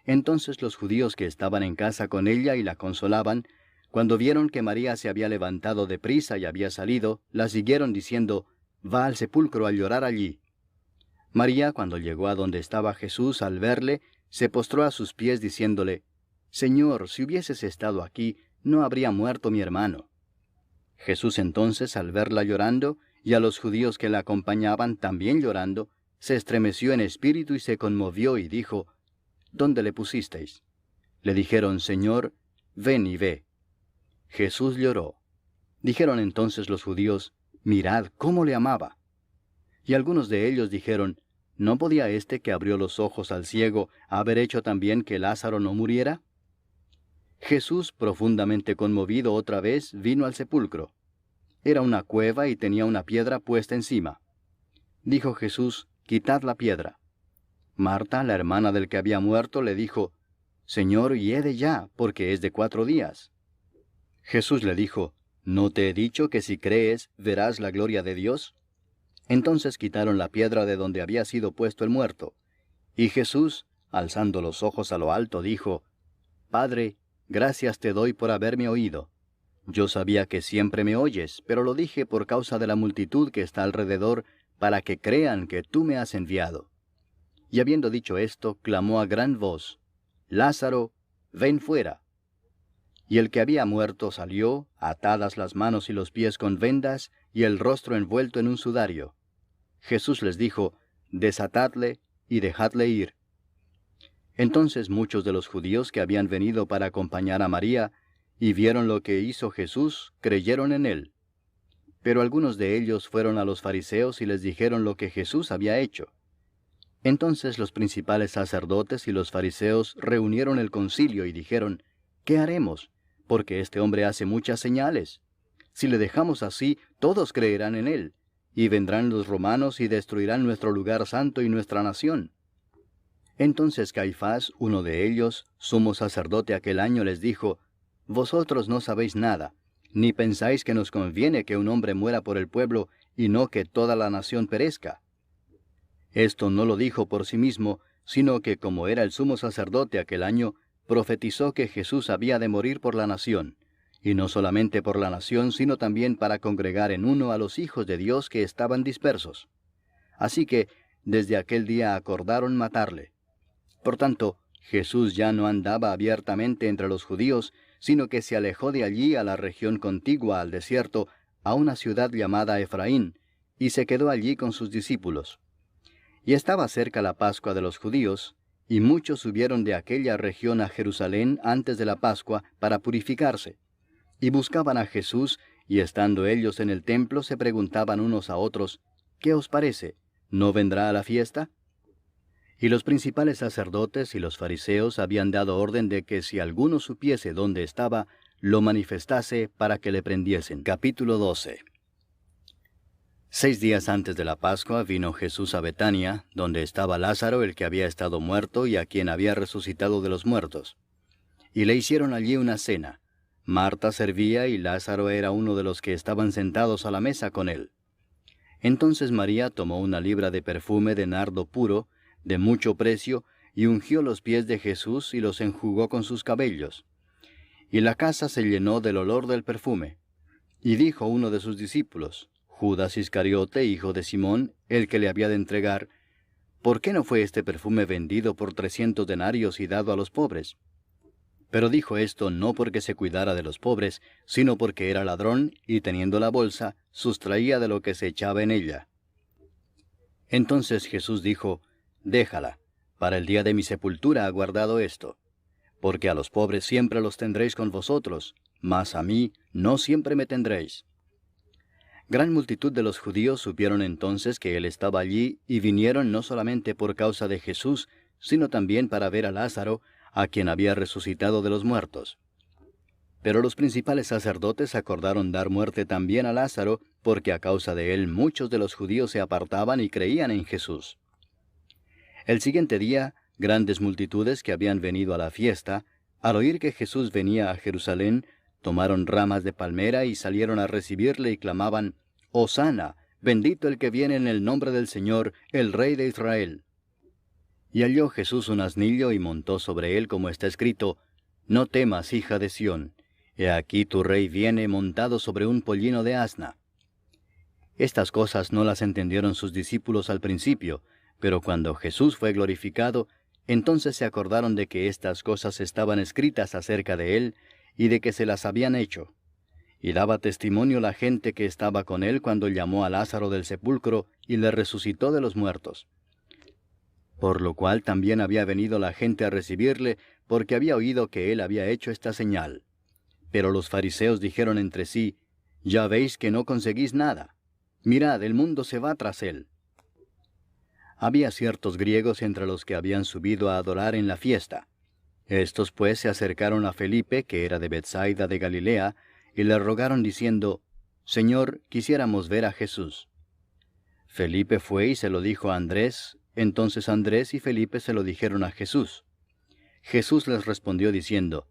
Entonces los judíos que estaban en casa con ella y la consolaban, cuando vieron que María se había levantado deprisa y había salido, la siguieron diciendo, Va al sepulcro a llorar allí. María, cuando llegó a donde estaba Jesús, al verle, se postró a sus pies diciéndole, Señor, si hubieses estado aquí, no habría muerto mi hermano. Jesús entonces, al verla llorando, y a los judíos que la acompañaban también llorando, se estremeció en espíritu y se conmovió y dijo, ¿Dónde le pusisteis? Le dijeron, Señor, ven y ve. Jesús lloró. Dijeron entonces los judíos, Mirad cómo le amaba. Y algunos de ellos dijeron, ¿no podía éste que abrió los ojos al ciego haber hecho también que Lázaro no muriera? Jesús, profundamente conmovido otra vez, vino al sepulcro. Era una cueva y tenía una piedra puesta encima. Dijo Jesús, Quitad la piedra. Marta, la hermana del que había muerto, le dijo, Señor, hiede ya, porque es de 4 días. Jesús le dijo, ¿no te he dicho que si crees, verás la gloria de Dios? Entonces quitaron la piedra de donde había sido puesto el muerto. Y Jesús, alzando los ojos a lo alto, dijo, Padre, gracias te doy por haberme oído. Yo sabía que siempre me oyes, pero lo dije por causa de la multitud que está alrededor, para que crean que tú me has enviado. Y habiendo dicho esto, clamó a gran voz, Lázaro, ven fuera. Y el que había muerto salió, atadas las manos y los pies con vendas, y el rostro envuelto en un sudario. Jesús les dijo, Desatadle y dejadle ir. Entonces muchos de los judíos que habían venido para acompañar a María, y vieron lo que hizo Jesús, creyeron en él. Pero algunos de ellos fueron a los fariseos y les dijeron lo que Jesús había hecho. Entonces los principales sacerdotes y los fariseos reunieron el concilio y dijeron, ¿qué haremos? Porque este hombre hace muchas señales. Si le dejamos así, todos creerán en él, y vendrán los romanos y destruirán nuestro lugar santo y nuestra nación. Entonces Caifás, uno de ellos, sumo sacerdote aquel año, les dijo, Vosotros no sabéis nada, ni pensáis que nos conviene que un hombre muera por el pueblo, y no que toda la nación perezca. Esto no lo dijo por sí mismo, sino que como era el sumo sacerdote aquel año, profetizó que Jesús había de morir por la nación, y no solamente por la nación, sino también para congregar en uno a los hijos de Dios que estaban dispersos. Así que, desde aquel día acordaron matarle. Por tanto, Jesús ya no andaba abiertamente entre los judíos, sino que se alejó de allí a la región contigua al desierto, a una ciudad llamada Efraín, y se quedó allí con sus discípulos. Y estaba cerca la Pascua de los judíos, y muchos subieron de aquella región a Jerusalén antes de la Pascua para purificarse. Y buscaban a Jesús, y estando ellos en el templo se preguntaban unos a otros, ¿qué os parece? ¿No vendrá a la fiesta? Y los principales sacerdotes y los fariseos habían dado orden de que si alguno supiese dónde estaba, lo manifestase para que le prendiesen. Capítulo 12. 6 días antes de la Pascua vino Jesús a Betania, donde estaba Lázaro, el que había estado muerto y a quien había resucitado de los muertos. Y le hicieron allí una cena. Marta servía y Lázaro era uno de los que estaban sentados a la mesa con él. Entonces María tomó una libra de perfume de nardo puro, de mucho precio, y ungió los pies de Jesús y los enjugó con sus cabellos. Y la casa se llenó del olor del perfume. Y dijo uno de sus discípulos, Judas Iscariote, hijo de Simón, el que le había de entregar, ¿por qué no fue este perfume vendido por 300 denarios y dado a los pobres? Pero dijo esto no porque se cuidara de los pobres, sino porque era ladrón, y teniendo la bolsa, sustraía de lo que se echaba en ella. Entonces Jesús dijo, Déjala, para el día de mi sepultura ha guardado esto. Porque a los pobres siempre los tendréis con vosotros, mas a mí no siempre me tendréis. Gran multitud de los judíos supieron entonces que él estaba allí, y vinieron no solamente por causa de Jesús, sino también para ver a Lázaro, a quien había resucitado de los muertos. Pero los principales sacerdotes acordaron dar muerte también a Lázaro, porque a causa de él muchos de los judíos se apartaban y creían en Jesús. El siguiente día, grandes multitudes que habían venido a la fiesta, al oír que Jesús venía a Jerusalén, tomaron ramas de palmera y salieron a recibirle y clamaban, Hosana, bendito el que viene en el nombre del Señor, el Rey de Israel. Y halló Jesús un asnillo y montó sobre él, como está escrito, No temas, hija de Sión, he aquí tu rey viene montado sobre un pollino de asna. Estas cosas no las entendieron sus discípulos al principio, pero cuando Jesús fue glorificado, entonces se acordaron de que estas cosas estaban escritas acerca de él, y de que se las habían hecho. Y daba testimonio la gente que estaba con él cuando llamó a Lázaro del sepulcro y le resucitó de los muertos. Por lo cual también había venido la gente a recibirle, porque había oído que él había hecho esta señal. Pero los fariseos dijeron entre sí, Ya veis que no conseguís nada. Mirad, el mundo se va tras él. Había ciertos griegos entre los que habían subido a adorar en la fiesta. Estos pues se acercaron a Felipe, que era de Betsaida de Galilea, y le rogaron diciendo, Señor, quisiéramos ver a Jesús. Felipe fue y se lo dijo a Andrés, entonces Andrés y Felipe se lo dijeron a Jesús. Jesús les respondió diciendo,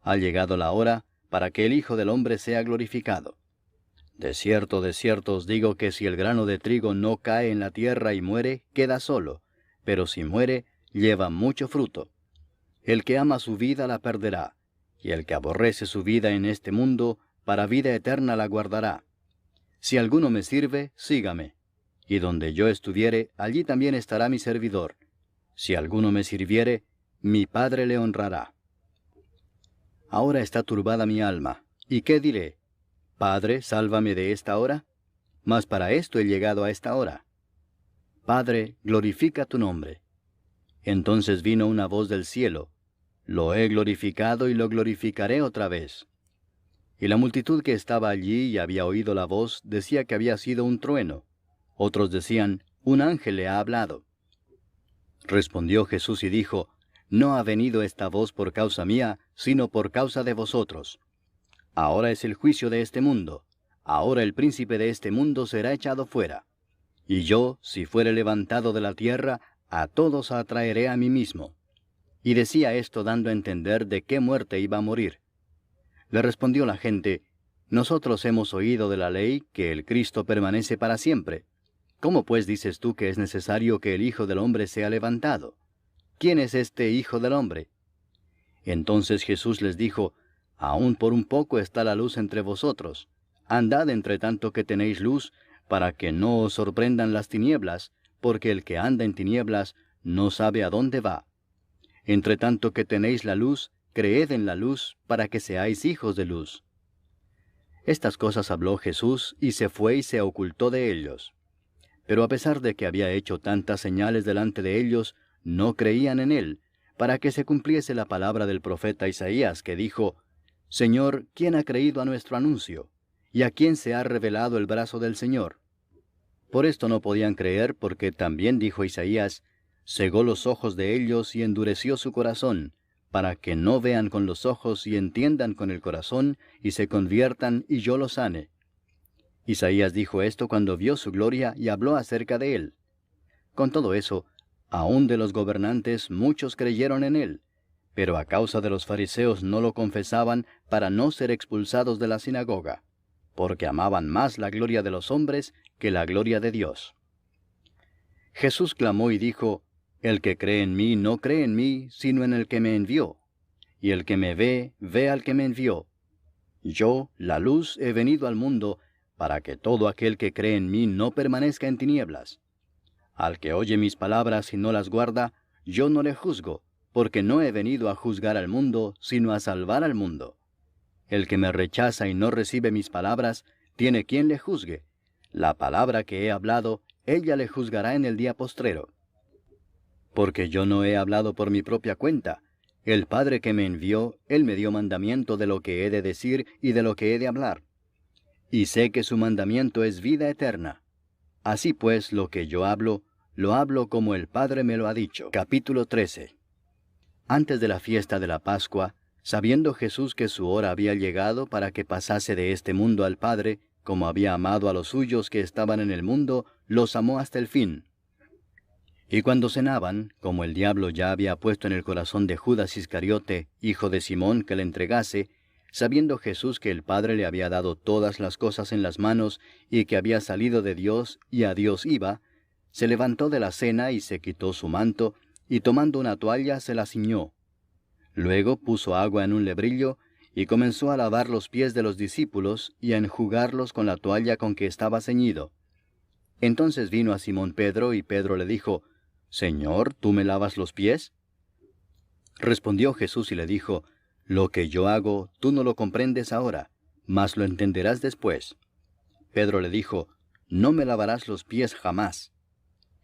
Ha llegado la hora para que el Hijo del Hombre sea glorificado. De cierto os digo que si el grano de trigo no cae en la tierra y muere, queda solo, pero si muere, lleva mucho fruto. El que ama su vida la perderá, y el que aborrece su vida en este mundo, para vida eterna la guardará. Si alguno me sirve, sígame, y donde yo estuviere, allí también estará mi servidor. Si alguno me sirviere, mi Padre le honrará. Ahora está turbada mi alma, ¿y qué diré? Padre, sálvame de esta hora. Mas para esto he llegado a esta hora. Padre, glorifica tu nombre. Entonces vino una voz del cielo, Lo he glorificado y lo glorificaré otra vez. Y la multitud que estaba allí y había oído la voz decía que había sido un trueno. Otros decían, Un ángel le ha hablado. Respondió Jesús y dijo, No ha venido esta voz por causa mía, sino por causa de vosotros. Ahora es el juicio de este mundo. Ahora el príncipe de este mundo será echado fuera. Y yo, si fuere levantado de la tierra, a todos atraeré a mí mismo. Y decía esto dando a entender de qué muerte iba a morir. Le respondió la gente, Nosotros hemos oído de la ley que el Cristo permanece para siempre. ¿Cómo pues dices tú que es necesario que el Hijo del Hombre sea levantado? ¿Quién es este Hijo del Hombre? Entonces Jesús les dijo, Aún por un poco está la luz entre vosotros. Andad entre tanto que tenéis luz, para que no os sorprendan las tinieblas, porque el que anda en tinieblas no sabe a dónde va. Entre tanto que tenéis la luz, creed en la luz, para que seáis hijos de luz. Estas cosas habló Jesús, y se fue y se ocultó de ellos. Pero a pesar de que había hecho tantas señales delante de ellos, no creían en él, para que se cumpliese la palabra del profeta Isaías, que dijo, Señor, ¿quién ha creído a nuestro anuncio? ¿Y a quién se ha revelado el brazo del Señor? Por esto no podían creer, porque también dijo Isaías, cegó los ojos de ellos y endureció su corazón, para que no vean con los ojos y entiendan con el corazón, y se conviertan y yo los sane. Isaías dijo esto cuando vio su gloria y habló acerca de él. Con todo eso, aun de los gobernantes muchos creyeron en él, pero a causa de los fariseos no lo confesaban para no ser expulsados de la sinagoga, porque amaban más la gloria de los hombres que la gloria de Dios. Jesús clamó y dijo, El que cree en mí no cree en mí, sino en el que me envió. Y el que me ve, ve al que me envió. Yo, la luz, he venido al mundo, para que todo aquel que cree en mí no permanezca en tinieblas. Al que oye mis palabras y no las guarda, yo no le juzgo, porque no he venido a juzgar al mundo, sino a salvar al mundo. El que me rechaza y no recibe mis palabras, tiene quien le juzgue. La palabra que he hablado, ella le juzgará en el día postrero. Porque yo no he hablado por mi propia cuenta. El Padre que me envió, Él me dio mandamiento de lo que he de decir y de lo que he de hablar. Y sé que su mandamiento es vida eterna. Así pues, lo que yo hablo, lo hablo como el Padre me lo ha dicho. Capítulo 13. Antes de la fiesta de la Pascua, sabiendo Jesús que su hora había llegado para que pasase de este mundo al Padre, como había amado a los suyos que estaban en el mundo, los amó hasta el fin. Y cuando cenaban, como el diablo ya había puesto en el corazón de Judas Iscariote, hijo de Simón, que le entregase, sabiendo Jesús que el Padre le había dado todas las cosas en las manos, y que había salido de Dios y a Dios iba, se levantó de la cena y se quitó su manto, y tomando una toalla se la ciñó. Luego puso agua en un lebrillo, y comenzó a lavar los pies de los discípulos, y a enjugarlos con la toalla con que estaba ceñido. Entonces vino a Simón Pedro, y Pedro le dijo, Señor, ¿tú me lavas los pies? Respondió Jesús y le dijo, Lo que yo hago, tú no lo comprendes ahora, mas lo entenderás después. Pedro le dijo, No me lavarás los pies jamás.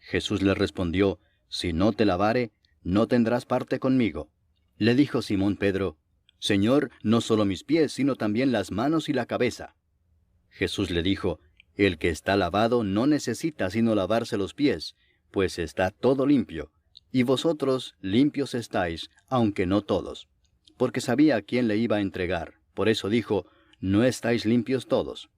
Jesús le respondió, Si no te lavare, no tendrás parte conmigo. Le dijo Simón Pedro, Señor, no solo mis pies, sino también las manos y la cabeza. Jesús le dijo, El que está lavado no necesita sino lavarse los pies, pues está todo limpio, y vosotros limpios estáis, aunque no todos. Porque sabía a quién le iba a entregar, por eso dijo, No estáis limpios todos.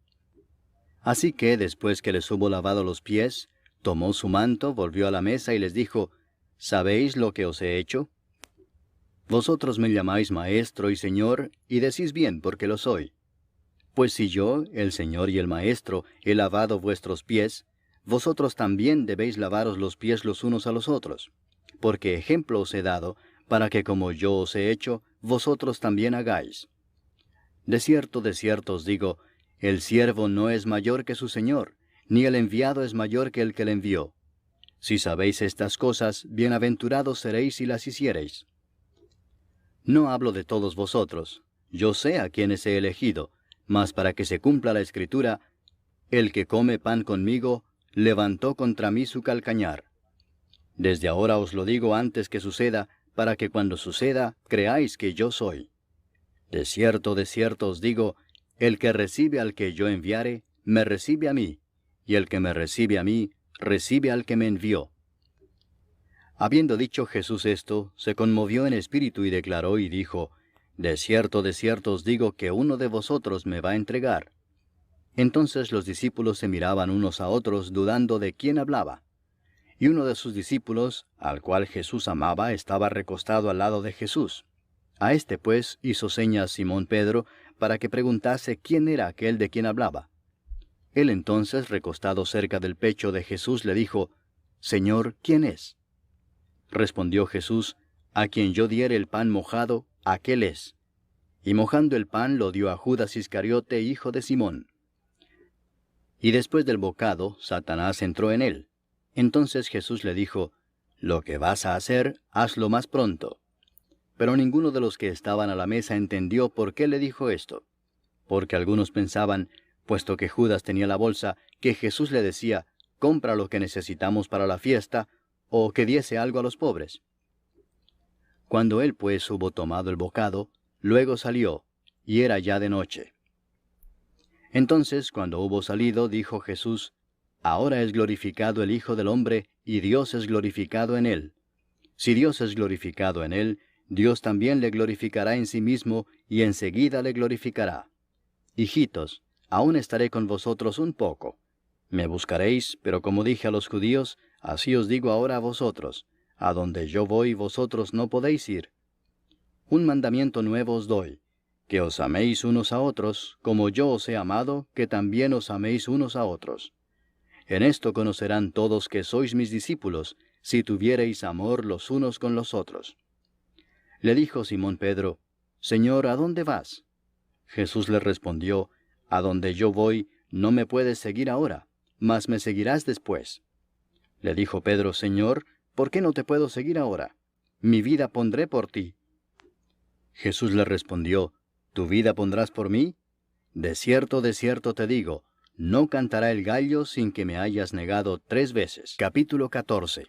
Así que, después que les hubo lavado los pies, tomó su manto, volvió a la mesa y les dijo, ¿Sabéis lo que os he hecho? Vosotros me llamáis Maestro y Señor, y decís bien, porque lo soy. Pues si yo, el Señor y el Maestro, he lavado vuestros pies, vosotros también debéis lavaros los pies los unos a los otros. Porque ejemplo os he dado, para que como yo os he hecho, vosotros también hagáis. De cierto os digo, el siervo no es mayor que su Señor, ni el enviado es mayor que el que le envió. Si sabéis estas cosas, bienaventurados seréis si las hiciereis. No hablo de todos vosotros, yo sé a quienes he elegido, mas para que se cumpla la Escritura, el que come pan conmigo, levantó contra mí su calcañar. Desde ahora os lo digo antes que suceda, para que cuando suceda, creáis que yo soy. De cierto os digo, el que recibe al que yo enviare, me recibe a mí, y el que me recibe a mí, recibe al que me envió. Habiendo dicho Jesús esto, se conmovió en espíritu y declaró y dijo, de cierto os digo que uno de vosotros me va a entregar. Entonces los discípulos se miraban unos a otros, dudando de quién hablaba. Y uno de sus discípulos, al cual Jesús amaba, estaba recostado al lado de Jesús. A este pues hizo señas Simón Pedro, para que preguntase quién era aquel de quien hablaba. Él entonces, recostado cerca del pecho de Jesús, le dijo, Señor, ¿quién es? Respondió Jesús, a quien yo diere el pan mojado, aquel es. Y mojando el pan lo dio a Judas Iscariote, hijo de Simón. Y después del bocado, Satanás entró en él. Entonces Jesús le dijo, lo que vas a hacer, hazlo más pronto. Pero ninguno de los que estaban a la mesa entendió por qué le dijo esto. Porque algunos pensaban, puesto que Judas tenía la bolsa, que Jesús le decía, compra lo que necesitamos para la fiesta, o que diese algo a los pobres. Cuando él pues hubo tomado el bocado, luego salió, y era ya de noche. Entonces, cuando hubo salido, dijo Jesús, ahora es glorificado el Hijo del Hombre, y Dios es glorificado en él. Si Dios es glorificado en él, Dios también le glorificará en sí mismo, y enseguida le glorificará. Hijitos, aún estaré con vosotros un poco. Me buscaréis, pero como dije a los judíos, así os digo ahora a vosotros, a donde yo voy vosotros no podéis ir. Un mandamiento nuevo os doy, que os améis unos a otros, como yo os he amado, que también os améis unos a otros. En esto conocerán todos que sois mis discípulos, si tuviereis amor los unos con los otros. Le dijo Simón Pedro, Señor, ¿a dónde vas? Jesús le respondió, a donde yo voy, no me puedes seguir ahora, mas me seguirás después. Le dijo Pedro, Señor, ¿por qué no te puedo seguir ahora? Mi vida pondré por ti. Jesús le respondió, ¿tu vida pondrás por mí? De cierto te digo, no cantará el gallo sin que me hayas negado 3 veces. Capítulo 14.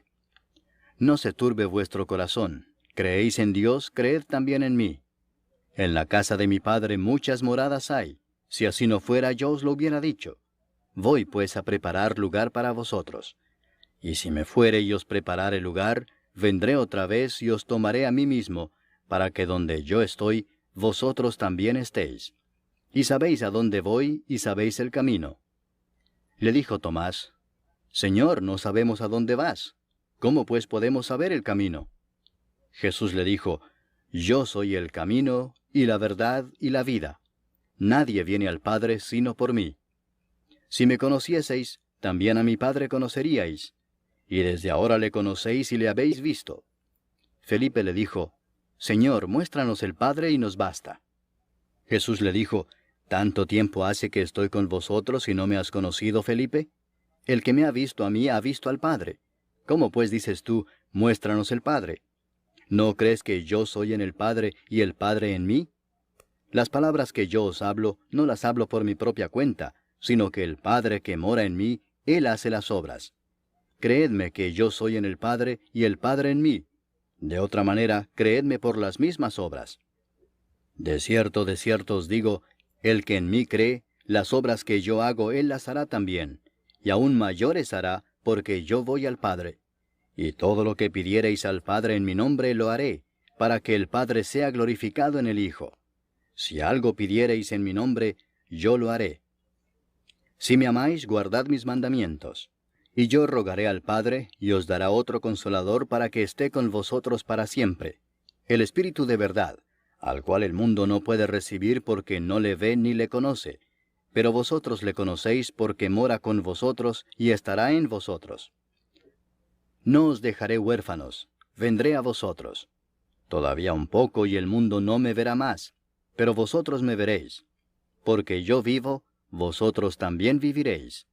No se turbe vuestro corazón. Creéis en Dios, creed también en mí. En la casa de mi Padre muchas moradas hay. Si así no fuera, yo os lo hubiera dicho. Voy pues a preparar lugar para vosotros. Y si me fuere y os preparare lugar, vendré otra vez y os tomaré a mí mismo, para que donde yo estoy, vosotros también estéis. Y sabéis a dónde voy, y sabéis el camino. Le dijo Tomás, Señor, no sabemos a dónde vas. ¿Cómo pues podemos saber el camino? Jesús le dijo, Yo soy el camino, y la verdad, y la vida. Nadie viene al Padre sino por mí. Si me conocieseis, también a mi Padre conoceríais. Y desde ahora le conocéis y le habéis visto. Felipe le dijo, Señor, muéstranos el Padre y nos basta. Jesús le dijo, ¿tanto tiempo hace que estoy con vosotros y no me has conocido, Felipe? El que me ha visto a mí ha visto al Padre. ¿Cómo pues dices tú, muéstranos el Padre? ¿No crees que yo soy en el Padre y el Padre en mí? Las palabras que yo os hablo, no las hablo por mi propia cuenta, sino que el Padre que mora en mí, Él hace las obras. Creedme que yo soy en el Padre y el Padre en mí. De otra manera, creedme por las mismas obras. De cierto os digo, el que en mí cree, las obras que yo hago Él las hará también, y aún mayores hará, porque yo voy al Padre. Y todo lo que pidiereis al Padre en mi nombre lo haré, para que el Padre sea glorificado en el Hijo. Si algo pidiereis en mi nombre, yo lo haré. Si me amáis, guardad mis mandamientos. Y yo rogaré al Padre, y os dará otro Consolador para que esté con vosotros para siempre, el Espíritu de verdad, al cual el mundo no puede recibir porque no le ve ni le conoce, pero vosotros le conocéis porque mora con vosotros y estará en vosotros. No os dejaré huérfanos, vendré a vosotros. Todavía un poco y el mundo no me verá más, pero vosotros me veréis. Porque yo vivo, vosotros también viviréis.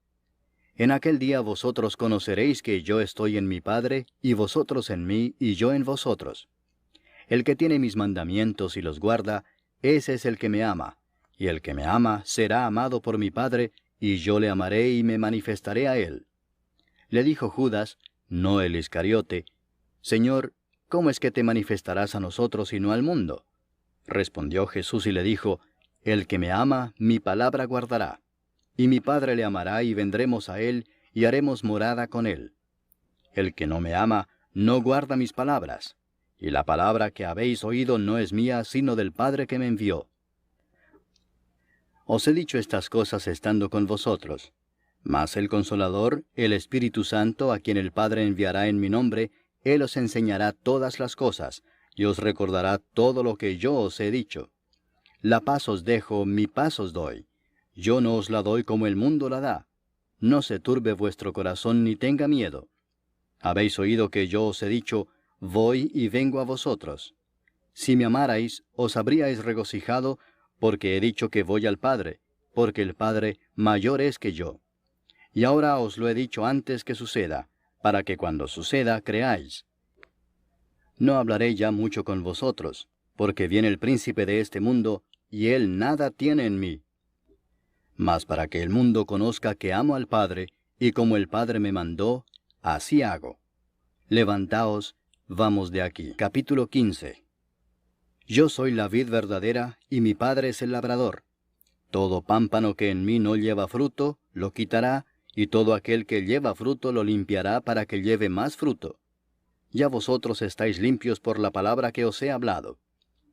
En aquel día vosotros conoceréis que yo estoy en mi Padre, y vosotros en mí, y yo en vosotros. El que tiene mis mandamientos y los guarda, ese es el que me ama, y el que me ama será amado por mi Padre, y yo le amaré y me manifestaré a él. Le dijo Judas, no el Iscariote, Señor, ¿cómo es que te manifestarás a nosotros y no al mundo? Respondió Jesús y le dijo, el que me ama, mi palabra guardará. Y mi Padre le amará y vendremos a él, y haremos morada con él. El que no me ama, no guarda mis palabras, y la palabra que habéis oído no es mía, sino del Padre que me envió. Os he dicho estas cosas estando con vosotros. Mas el Consolador, el Espíritu Santo, a quien el Padre enviará en mi nombre, Él os enseñará todas las cosas, y os recordará todo lo que yo os he dicho. La paz os dejo, mi paz os doy. Yo no os la doy como el mundo la da. No se turbe vuestro corazón ni tenga miedo. Habéis oído que yo os he dicho, voy y vengo a vosotros. Si me amarais, os habríais regocijado, porque he dicho que voy al Padre, porque el Padre mayor es que yo. Y ahora os lo he dicho antes que suceda, para que cuando suceda creáis. No hablaré ya mucho con vosotros, porque viene el príncipe de este mundo, y él nada tiene en mí. Mas para que el mundo conozca que amo al Padre, y como el Padre me mandó, así hago. Levantaos, vamos de aquí. Capítulo 15. Yo soy la vid verdadera, y mi Padre es el labrador. Todo pámpano que en mí no lleva fruto, lo quitará, y todo aquel que lleva fruto lo limpiará para que lleve más fruto. Ya vosotros estáis limpios por la palabra que os he hablado.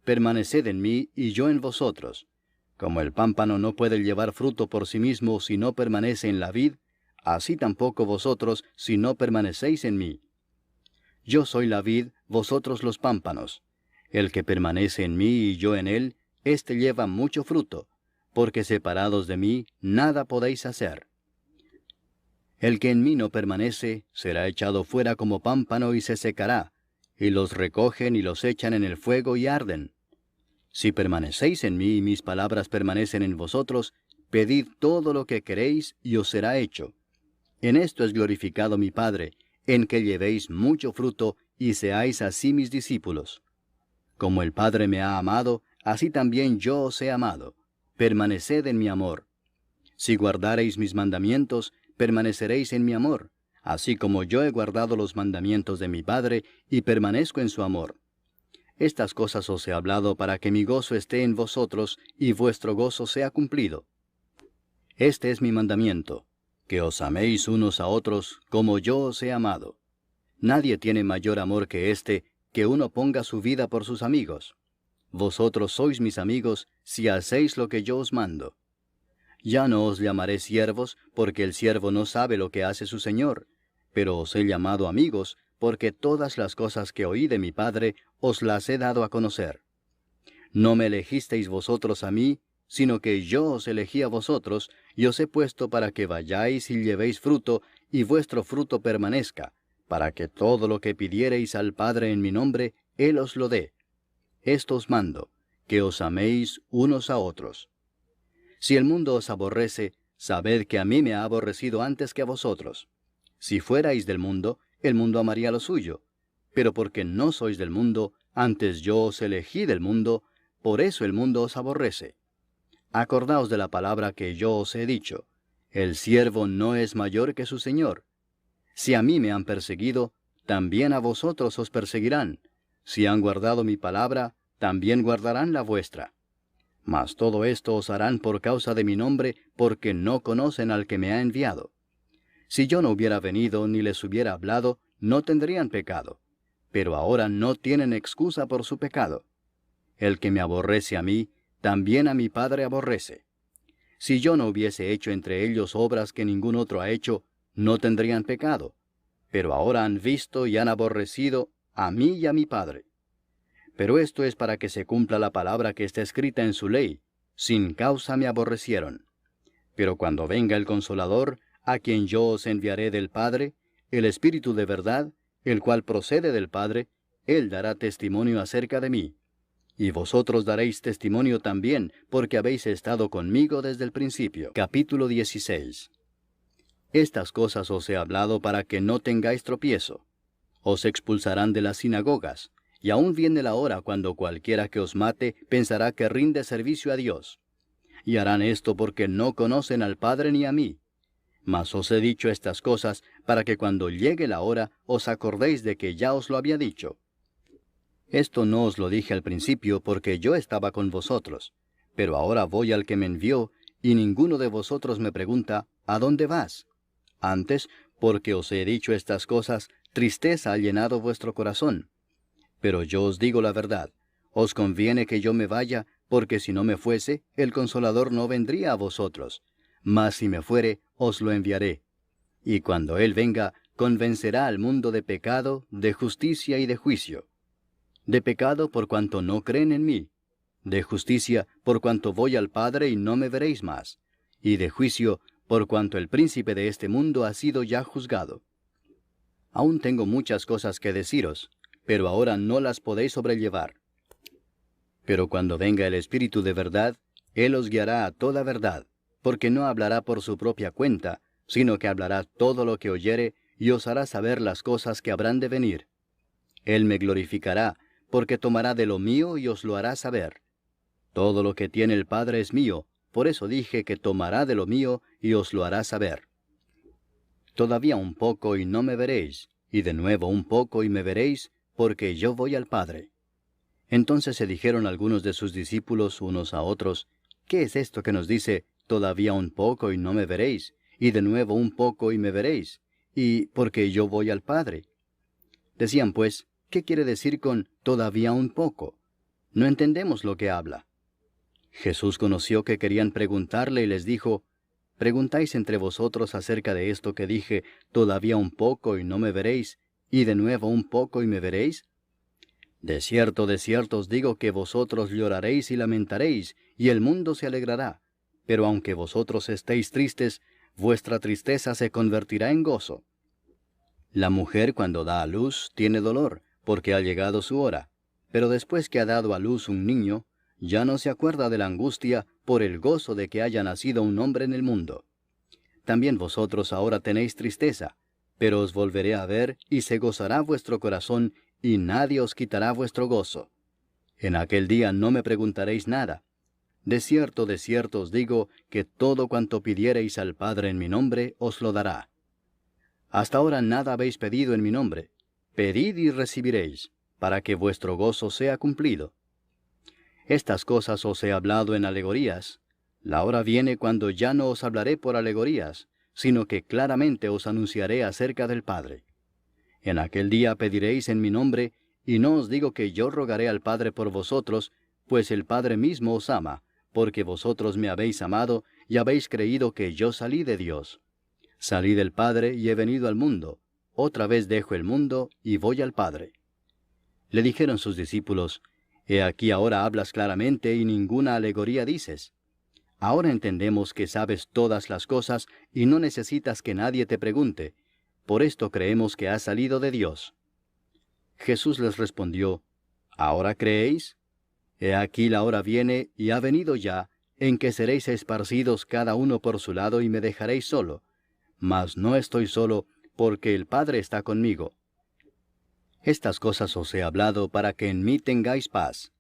Permaneced en mí y yo en vosotros. Como el pámpano no puede llevar fruto por sí mismo si no permanece en la vid, así tampoco vosotros si no permanecéis en mí. Yo soy la vid, vosotros los pámpanos. El que permanece en mí y yo en él, éste lleva mucho fruto, porque separados de mí nada podéis hacer. El que en mí no permanece, será echado fuera como pámpano y se secará, y los recogen y los echan en el fuego y arden. Si permanecéis en mí y mis palabras permanecen en vosotros, pedid todo lo que queréis y os será hecho. En esto es glorificado mi Padre, en que llevéis mucho fruto y seáis así mis discípulos. Como el Padre me ha amado, así también yo os he amado. Permaneced en mi amor. Si guardareis mis mandamientos, permaneceréis en mi amor, así como yo he guardado los mandamientos de mi Padre y permanezco en su amor. Estas cosas os he hablado para que mi gozo esté en vosotros y vuestro gozo sea cumplido. Este es mi mandamiento, que os améis unos a otros como yo os he amado. Nadie tiene mayor amor que este, que uno ponga su vida por sus amigos. Vosotros sois mis amigos si hacéis lo que yo os mando. Ya no os llamaré siervos, porque el siervo no sabe lo que hace su señor, pero os he llamado amigos, porque todas las cosas que oí de mi Padre os las he dado a conocer. No me elegisteis vosotros a mí, sino que yo os elegí a vosotros, y os he puesto para que vayáis y llevéis fruto, y vuestro fruto permanezca, para que todo lo que pidiereis al Padre en mi nombre, Él os lo dé. Esto os mando, que os améis unos a otros. Si el mundo os aborrece, sabed que a mí me ha aborrecido antes que a vosotros. Si fuerais del mundo, el mundo amaría lo suyo. Pero porque no sois del mundo, antes yo os elegí del mundo, por eso el mundo os aborrece. Acordaos de la palabra que yo os he dicho. El siervo no es mayor que su señor. Si a mí me han perseguido, también a vosotros os perseguirán. Si han guardado mi palabra, también guardarán la vuestra. Mas todo esto os harán por causa de mi nombre, porque no conocen al que me ha enviado. Si yo no hubiera venido ni les hubiera hablado, no tendrían pecado. Pero ahora no tienen excusa por su pecado. El que me aborrece a mí, también a mi Padre aborrece. Si yo no hubiese hecho entre ellos obras que ningún otro ha hecho, no tendrían pecado. Pero ahora han visto y han aborrecido a mí y a mi Padre. Pero esto es para que se cumpla la palabra que está escrita en su ley. Sin causa me aborrecieron. Pero cuando venga el Consolador, a quien yo os enviaré del Padre, el Espíritu de verdad, el cual procede del Padre, Él dará testimonio acerca de mí. Y vosotros daréis testimonio también, porque habéis estado conmigo desde el principio. Capítulo 16. Estas cosas os he hablado para que no tengáis tropiezo. Os expulsarán de las sinagogas. Y aún viene la hora cuando cualquiera que os mate pensará que rinde servicio a Dios. Y harán esto porque no conocen al Padre ni a mí. Mas os he dicho estas cosas para que cuando llegue la hora os acordéis de que ya os lo había dicho. Esto no os lo dije al principio porque yo estaba con vosotros. Pero ahora voy al que me envió, y ninguno de vosotros me pregunta, ¿a dónde vas? Antes, porque os he dicho estas cosas, tristeza ha llenado vuestro corazón. Pero yo os digo la verdad, os conviene que yo me vaya, porque si no me fuese, el Consolador no vendría a vosotros. Mas si me fuere, os lo enviaré. Y cuando Él venga, convencerá al mundo de pecado, de justicia y de juicio. De pecado por cuanto no creen en mí. De justicia por cuanto voy al Padre y no me veréis más. Y de juicio por cuanto el príncipe de este mundo ha sido ya juzgado. Aún tengo muchas cosas que deciros, pero ahora no las podéis sobrellevar. Pero cuando venga el Espíritu de verdad, Él os guiará a toda verdad, porque no hablará por su propia cuenta, sino que hablará todo lo que oyere y os hará saber las cosas que habrán de venir. Él me glorificará, porque tomará de lo mío y os lo hará saber. Todo lo que tiene el Padre es mío, por eso dije que tomará de lo mío y os lo hará saber. Todavía un poco y no me veréis, y de nuevo un poco y me veréis, porque yo voy al Padre. Entonces se dijeron algunos de sus discípulos unos a otros, ¿qué es esto que nos dice, todavía un poco y no me veréis, y de nuevo un poco y me veréis, y porque yo voy al Padre? Decían pues, ¿qué quiere decir con todavía un poco? No entendemos lo que habla. Jesús conoció que querían preguntarle y les dijo, ¿preguntáis entre vosotros acerca de esto que dije, todavía un poco y no me veréis, y de nuevo un poco y me veréis? De cierto os digo que vosotros lloraréis y lamentaréis, y el mundo se alegrará. Pero aunque vosotros estéis tristes, vuestra tristeza se convertirá en gozo. La mujer cuando da a luz tiene dolor, porque ha llegado su hora. Pero después que ha dado a luz un niño, ya no se acuerda de la angustia por el gozo de que haya nacido un hombre en el mundo. También vosotros ahora tenéis tristeza, pero os volveré a ver y se gozará vuestro corazón, y nadie os quitará vuestro gozo. En aquel día no me preguntaréis nada. De cierto os digo que todo cuanto pidiereis al Padre en mi nombre os lo dará. Hasta ahora nada habéis pedido en mi nombre. Pedid y recibiréis, para que vuestro gozo sea cumplido. Estas cosas os he hablado en alegorías. La hora viene cuando ya no os hablaré por alegorías, sino que claramente os anunciaré acerca del Padre. En aquel día pediréis en mi nombre, y no os digo que yo rogaré al Padre por vosotros, pues el Padre mismo os ama, porque vosotros me habéis amado y habéis creído que yo salí de Dios. Salí del Padre y he venido al mundo. Otra vez dejo el mundo y voy al Padre. Le dijeron sus discípulos, He aquí ahora hablas claramente y ninguna alegoría dices. Ahora entendemos que sabes todas las cosas y no necesitas que nadie te pregunte. Por esto creemos que has salido de Dios. Jesús les respondió, ¿ahora creéis? He aquí la hora viene y ha venido ya, en que seréis esparcidos cada uno por su lado y me dejaréis solo. Mas no estoy solo, porque el Padre está conmigo. Estas cosas os he hablado para que en mí tengáis paz.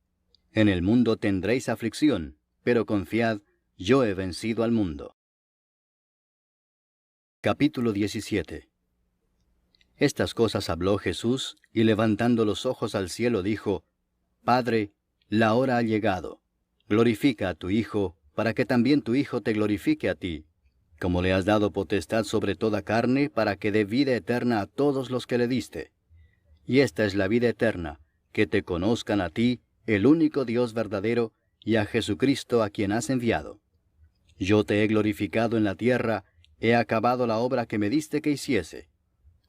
En el mundo tendréis aflicción, pero confiad, yo he vencido al mundo. Capítulo 17. Estas cosas habló Jesús, y levantando los ojos al cielo dijo, Padre, la hora ha llegado. Glorifica a tu Hijo, para que también tu Hijo te glorifique a ti, como le has dado potestad sobre toda carne, para que dé vida eterna a todos los que le diste. Y esta es la vida eterna, que te conozcan a ti, el único Dios verdadero, y a Jesucristo a quien has enviado. Yo te he glorificado en la tierra, he acabado la obra que me diste que hiciese.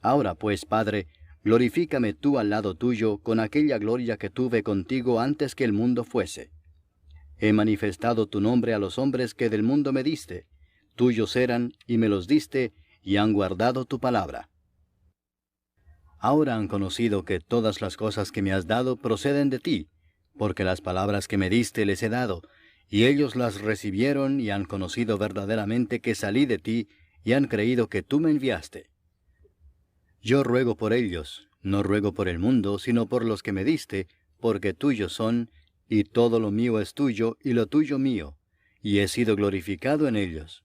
Ahora pues, Padre, glorifícame tú al lado tuyo con aquella gloria que tuve contigo antes que el mundo fuese. He manifestado tu nombre a los hombres que del mundo me diste. Tuyos eran, y me los diste, y han guardado tu palabra. Ahora han conocido que todas las cosas que me has dado proceden de ti, porque las palabras que me diste les he dado, y ellos las recibieron y han conocido verdaderamente que salí de ti, y han creído que tú me enviaste. Yo ruego por ellos, no ruego por el mundo, sino por los que me diste, porque tuyos son, y todo lo mío es tuyo, y lo tuyo mío, y he sido glorificado en ellos.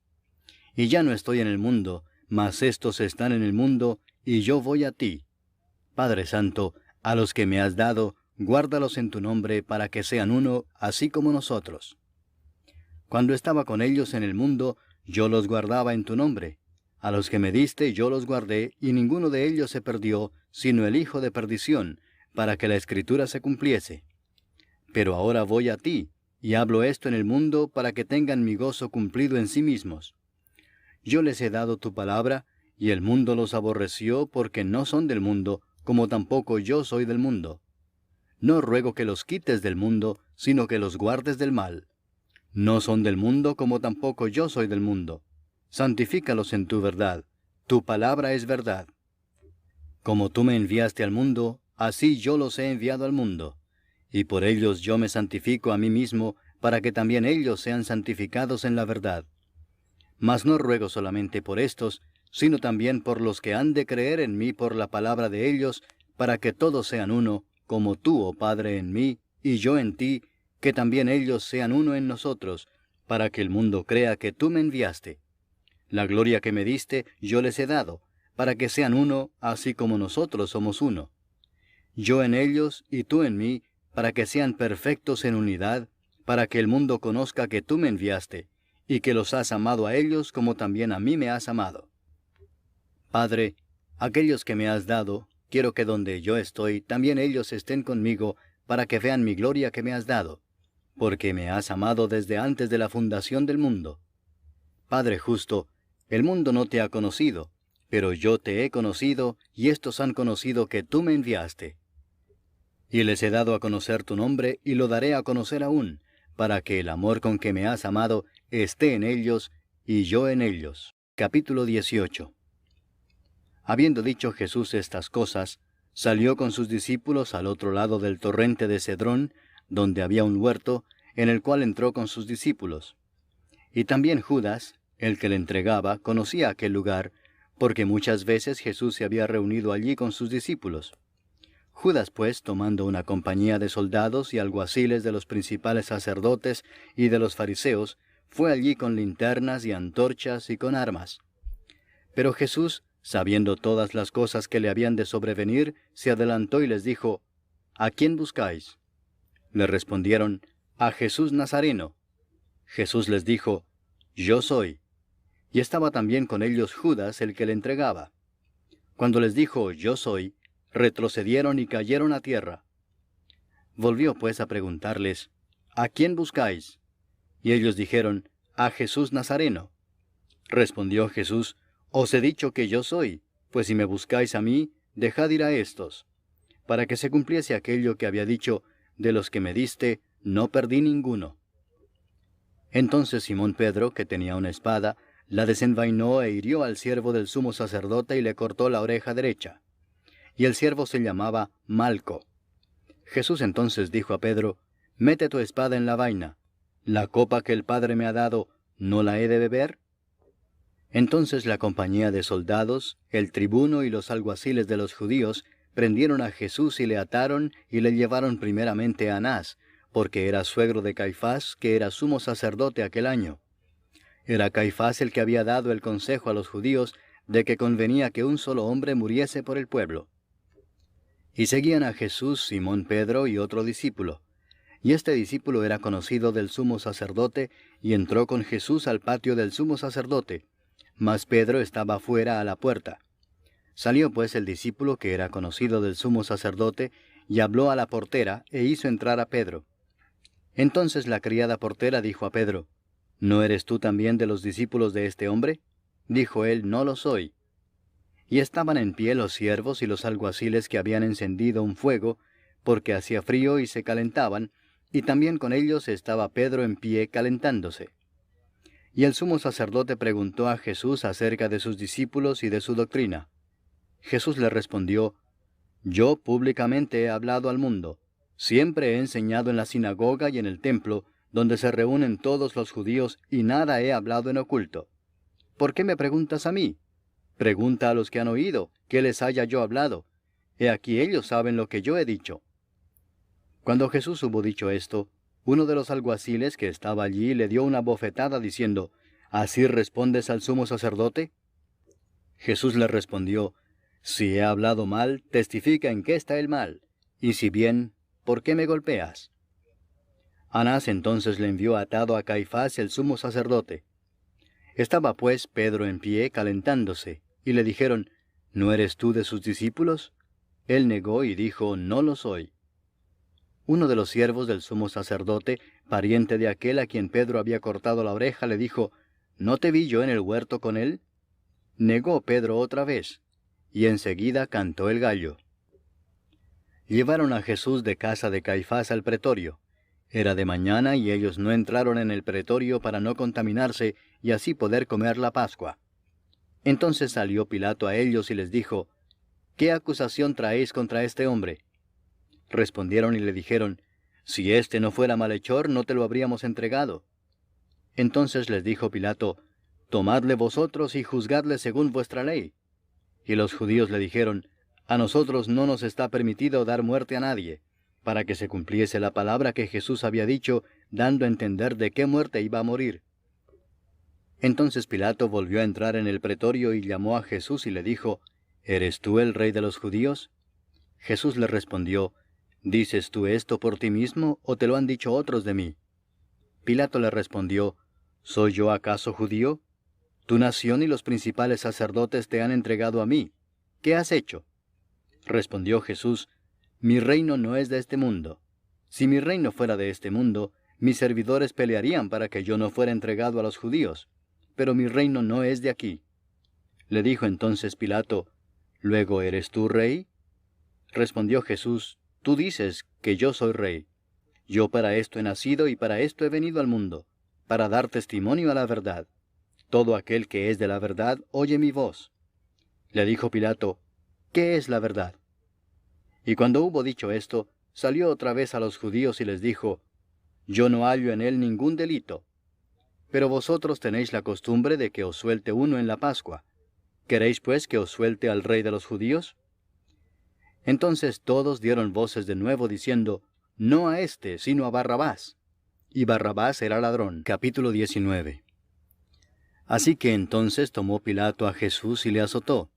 Y ya no estoy en el mundo, mas éstos están en el mundo, y yo voy a ti. Padre Santo, a los que me has dado, guárdalos en tu nombre, para que sean uno, así como nosotros. Cuando estaba con ellos en el mundo, yo los guardaba en tu nombre. A los que me diste yo los guardé, y ninguno de ellos se perdió, sino el hijo de perdición, para que la Escritura se cumpliese. Pero ahora voy a ti, y hablo esto en el mundo para que tengan mi gozo cumplido en sí mismos. Yo les he dado tu palabra, y el mundo los aborreció porque no son del mundo, como tampoco yo soy del mundo. No ruego que los quites del mundo, sino que los guardes del mal. No son del mundo, como tampoco yo soy del mundo. Santifícalos en tu verdad. Tu palabra es verdad. Como tú me enviaste al mundo, así yo los he enviado al mundo. Y por ellos yo me santifico a mí mismo, para que también ellos sean santificados en la verdad. Mas no ruego solamente por estos, sino también por los que han de creer en mí por la palabra de ellos, para que todos sean uno, como tú, oh Padre, en mí, y yo en ti, que también ellos sean uno en nosotros, para que el mundo crea que tú me enviaste. La gloria que me diste yo les he dado, para que sean uno, así como nosotros somos uno. Yo en ellos y tú en mí, para que sean perfectos en unidad, para que el mundo conozca que tú me enviaste, y que los has amado a ellos como también a mí me has amado. Padre, aquellos que me has dado, quiero que donde yo estoy, también ellos estén conmigo, para que vean mi gloria que me has dado, porque me has amado desde antes de la fundación del mundo. Padre justo, el mundo no te ha conocido, pero yo te he conocido, y estos han conocido que tú me enviaste. Y les he dado a conocer tu nombre, y lo daré a conocer aún, para que el amor con que me has amado esté en ellos, y yo en ellos. Capítulo 18. Habiendo dicho Jesús estas cosas, salió con sus discípulos al otro lado del torrente de Cedrón, donde había un huerto, en el cual entró con sus discípulos. Y también Judas, el que le entregaba, conocía aquel lugar, porque muchas veces Jesús se había reunido allí con sus discípulos. Judas, pues, tomando una compañía de soldados y alguaciles de los principales sacerdotes y de los fariseos, fue allí con linternas y antorchas y con armas. Pero Jesús, sabiendo todas las cosas que le habían de sobrevenir, se adelantó y les dijo, ¿A quién buscáis? Le respondieron, a Jesús Nazareno. Jesús les dijo, Yo soy. Y estaba también con ellos Judas, el que le entregaba. Cuando les dijo, Yo soy, retrocedieron y cayeron a tierra. Volvió pues a preguntarles, ¿A quién buscáis? Y ellos dijeron, a Jesús Nazareno. Respondió Jesús, Os he dicho que yo soy, pues si me buscáis a mí, dejad ir a éstos, para que se cumpliese aquello que había dicho, de los que me diste, no perdí ninguno. Entonces Simón Pedro, que tenía una espada, la desenvainó e hirió al siervo del sumo sacerdote y le cortó la oreja derecha. Y el siervo se llamaba Malco. Jesús entonces dijo a Pedro, Mete tu espada en la vaina. ¿La copa que el Padre me ha dado, no la he de beber? Entonces la compañía de soldados, el tribuno y los alguaciles de los judíos, prendieron a Jesús y le ataron y le llevaron primeramente a Anás, porque era suegro de Caifás, que era sumo sacerdote aquel año. Era Caifás el que había dado el consejo a los judíos de que convenía que un solo hombre muriese por el pueblo. Y seguían a Jesús Simón Pedro y otro discípulo. Y este discípulo era conocido del sumo sacerdote, y entró con Jesús al patio del sumo sacerdote, mas Pedro estaba fuera a la puerta. Salió pues el discípulo que era conocido del sumo sacerdote, y habló a la portera, e hizo entrar a Pedro. Entonces la criada portera dijo a Pedro, ¿No eres tú también de los discípulos de este hombre? Dijo él, No lo soy. Y estaban en pie los siervos y los alguaciles que habían encendido un fuego, porque hacía frío y se calentaban, y también con ellos estaba Pedro en pie calentándose. Y el sumo sacerdote preguntó a Jesús acerca de sus discípulos y de su doctrina. Jesús le respondió, Yo públicamente he hablado al mundo. Siempre he enseñado en la sinagoga y en el templo, donde se reúnen todos los judíos, y nada he hablado en oculto. ¿Por qué me preguntas a mí? Pregunta a los que han oído, ¿qué les haya yo hablado? He aquí ellos saben lo que yo he dicho. Cuando Jesús hubo dicho esto, uno de los alguaciles que estaba allí le dio una bofetada diciendo, ¿Así respondes al sumo sacerdote? Jesús le respondió, Si he hablado mal, testifica en qué está el mal, y si bien, ¿por qué me golpeas? Anás entonces le envió atado a Caifás el sumo sacerdote. Estaba pues Pedro en pie calentándose, y le dijeron, ¿no eres tú de sus discípulos? Él negó y dijo, no lo soy. Uno de los siervos del sumo sacerdote, pariente de aquel a quien Pedro había cortado la oreja, le dijo, ¿no te vi yo en el huerto con él? Negó Pedro otra vez, y enseguida cantó el gallo. Llevaron a Jesús de casa de Caifás al pretorio. Era de mañana y ellos no entraron en el pretorio para no contaminarse y así poder comer la Pascua. Entonces salió Pilato a ellos y les dijo, ¿qué acusación traéis contra este hombre? Respondieron y le dijeron, si éste no fuera malhechor, no te lo habríamos entregado. Entonces les dijo Pilato, tomadle vosotros y juzgadle según vuestra ley. Y los judíos le dijeron, a nosotros no nos está permitido dar muerte a nadie, para que se cumpliese la palabra que Jesús había dicho, dando a entender de qué muerte iba a morir. Entonces Pilato volvió a entrar en el pretorio y llamó a Jesús y le dijo, ¿eres tú el rey de los judíos? Jesús le respondió, ¿dices tú esto por ti mismo, o te lo han dicho otros de mí? Pilato le respondió, ¿soy yo acaso judío? Tu nación y los principales sacerdotes te han entregado a mí. ¿Qué has hecho? Respondió Jesús, mi reino no es de este mundo. Si mi reino fuera de este mundo, mis servidores pelearían para que yo no fuera entregado a los judíos, pero mi reino no es de aquí. Le dijo entonces Pilato, ¿luego eres tú rey? Respondió Jesús, tú dices que yo soy rey. Yo para esto he nacido y para esto he venido al mundo, para dar testimonio a la verdad. Todo aquel que es de la verdad oye mi voz. Le dijo Pilato, ¿qué es la verdad? Y cuando hubo dicho esto, salió otra vez a los judíos y les dijo, yo no hallo en él ningún delito. Pero vosotros tenéis la costumbre de que os suelte uno en la Pascua. ¿Queréis pues que os suelte al rey de los judíos? Entonces todos dieron voces de nuevo diciendo, no a éste, sino a Barrabás. Y Barrabás era ladrón. Capítulo 19. Así que entonces tomó Pilato a Jesús y le azotó.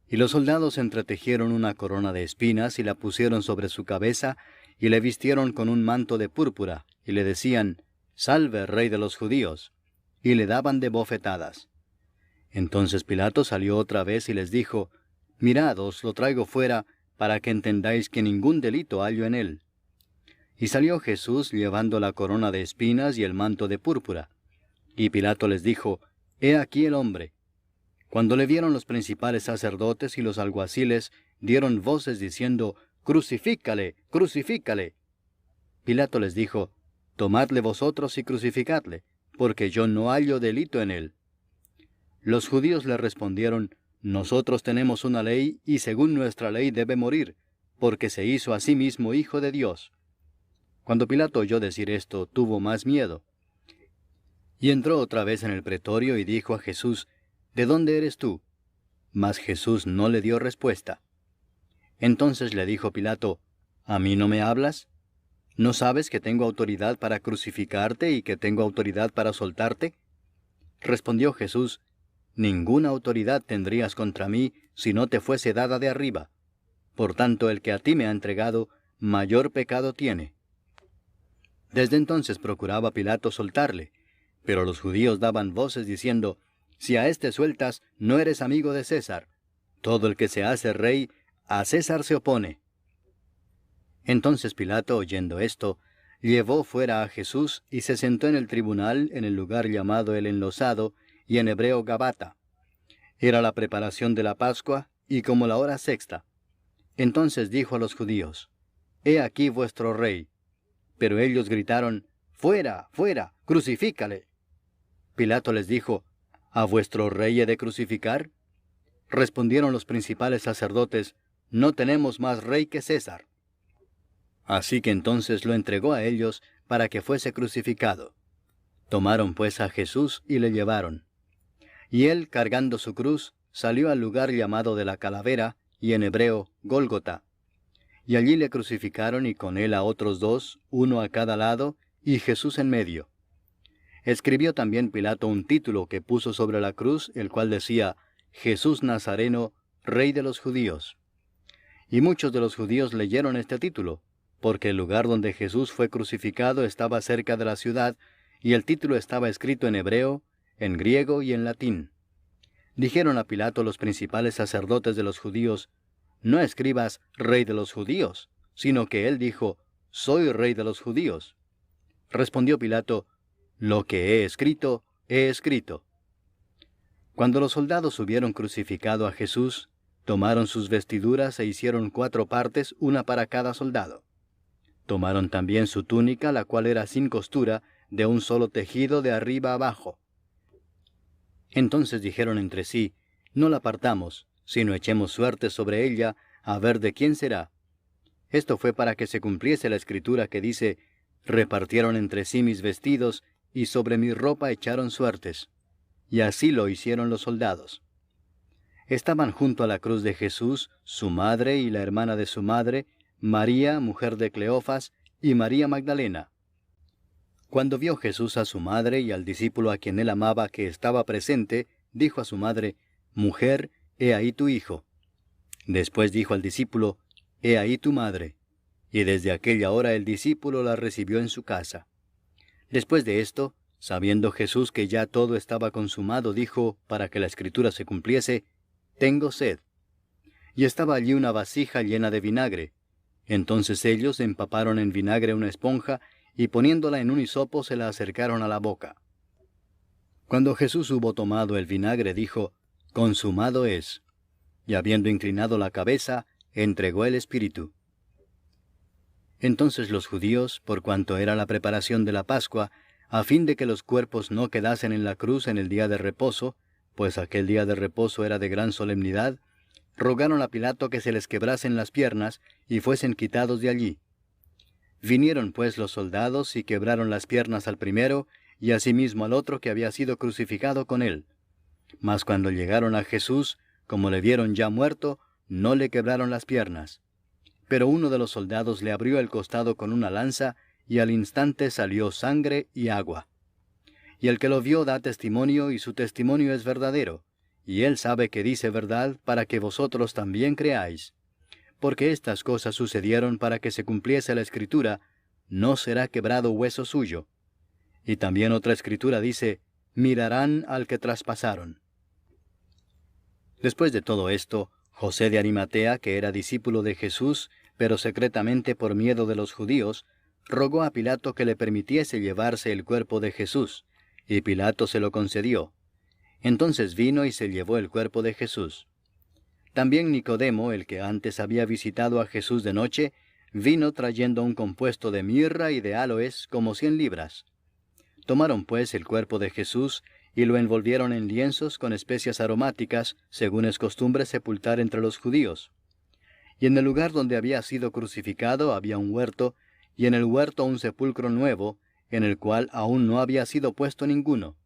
Y los soldados entretejieron una corona de espinas y la pusieron sobre su cabeza, y le vistieron con un manto de púrpura, y le decían, Salve, Rey de los judíos, y le daban de bofetadas. Entonces Pilato salió otra vez y les dijo, Mirad, os lo traigo fuera, para que entendáis que ningún delito hallo en él. Y salió Jesús llevando la corona de espinas y el manto de púrpura. Y Pilato les dijo, He aquí el hombre. Cuando le vieron los principales sacerdotes y los alguaciles, dieron voces diciendo, Crucifícale, crucifícale. Pilato les dijo, Tomadle vosotros y crucificadle, porque yo no hallo delito en él. Los judíos le respondieron, Nosotros tenemos una ley, y según nuestra ley debe morir, porque se hizo a sí mismo hijo de Dios. Cuando Pilato oyó decir esto, tuvo más miedo. Y entró otra vez en el pretorio y dijo a Jesús, ¿De dónde eres tú? Mas Jesús no le dio respuesta. Entonces le dijo Pilato, ¿A mí no me hablas? ¿No sabes que tengo autoridad para crucificarte y que tengo autoridad para soltarte? Respondió Jesús, Ninguna autoridad tendrías contra mí si no te fuese dada de arriba. Por tanto, el que a ti me ha entregado, mayor pecado tiene. Desde entonces procuraba Pilato soltarle, pero los judíos daban voces diciendo, Si a éste sueltas, no eres amigo de César. Todo el que se hace rey, a César se opone. Entonces Pilato, oyendo esto, llevó fuera a Jesús y se sentó en el tribunal en el lugar llamado el Enlosado, y en hebreo Gabata. Era la preparación de la Pascua, y como la hora sexta. Entonces dijo a los judíos, He aquí vuestro rey. Pero ellos gritaron, Fuera, fuera, crucifícale. Pilato les dijo, ¿A vuestro rey he de crucificar? Respondieron los principales sacerdotes, No tenemos más rey que César. Así que entonces lo entregó a ellos para que fuese crucificado. Tomaron pues a Jesús y le llevaron. Y él, cargando su cruz, salió al lugar llamado de la Calavera, y en hebreo, Gólgota. Y allí le crucificaron y con él a otros dos, uno a cada lado, y Jesús en medio. Escribió también Pilato un título que puso sobre la cruz, el cual decía, Jesús Nazareno, Rey de los Judíos. Y muchos de los judíos leyeron este título, porque el lugar donde Jesús fue crucificado estaba cerca de la ciudad, y el título estaba escrito en hebreo, en griego y en latín. Dijeron a Pilato los principales sacerdotes de los judíos: «No escribas Rey de los judíos», sino que él dijo: «Soy Rey de los judíos». Respondió Pilato: «Lo que he escrito, he escrito». Cuando los soldados hubieron crucificado a Jesús, tomaron sus vestiduras e hicieron 4 partes, una para cada soldado. Tomaron también su túnica, la cual era sin costura, de un solo tejido de arriba abajo. Entonces dijeron entre sí: «No la partamos, sino echemos suerte sobre ella, a ver de quién será». Esto fue para que se cumpliese la escritura que dice: «Repartieron entre sí mis vestidos, y sobre mi ropa echaron suertes». Y así lo hicieron los soldados. Estaban junto a la cruz de Jesús su madre y la hermana de su madre, María, mujer de Cleofas, y María Magdalena. Cuando vio Jesús a su madre y al discípulo a quien él amaba que estaba presente, dijo a su madre: «Mujer, he ahí tu hijo». Después dijo al discípulo: «He ahí tu madre». Y desde aquella hora el discípulo la recibió en su casa. Después de esto, sabiendo Jesús que ya todo estaba consumado, dijo, para que la escritura se cumpliese: «Tengo sed». Y estaba allí una vasija llena de vinagre. Entonces ellos empaparon en vinagre una esponja, y poniéndola en un hisopo se la acercaron a la boca. Cuando Jesús hubo tomado el vinagre, dijo: «Consumado es». Y habiendo inclinado la cabeza, entregó el espíritu. Entonces los judíos, por cuanto era la preparación de la Pascua, a fin de que los cuerpos no quedasen en la cruz en el día de reposo, pues aquel día de reposo era de gran solemnidad, rogaron a Pilato que se les quebrasen las piernas y fuesen quitados de allí. Vinieron pues los soldados y quebraron las piernas al primero, y asimismo al otro que había sido crucificado con él. Mas cuando llegaron a Jesús, como le vieron ya muerto, no le quebraron las piernas. Pero uno de los soldados le abrió el costado con una lanza, y al instante salió sangre y agua. Y el que lo vio da testimonio, y su testimonio es verdadero, y él sabe que dice verdad, para que vosotros también creáis. Porque estas cosas sucedieron para que se cumpliese la escritura: «No será quebrado hueso suyo». Y también otra escritura dice: «Mirarán al que traspasaron». Después de todo esto, José de Arimatea, que era discípulo de Jesús, pero secretamente por miedo de los judíos, rogó a Pilato que le permitiese llevarse el cuerpo de Jesús, y Pilato se lo concedió. Entonces vino y se llevó el cuerpo de Jesús. También Nicodemo, el que antes había visitado a Jesús de noche, vino trayendo un compuesto de mirra y de áloes, como 100 libras. Tomaron pues el cuerpo de Jesús, y lo envolvieron en lienzos con especias aromáticas, según es costumbre sepultar entre los judíos. Y en el lugar donde había sido crucificado había un huerto, y en el huerto un sepulcro nuevo, en el cual aún no había sido puesto ninguno.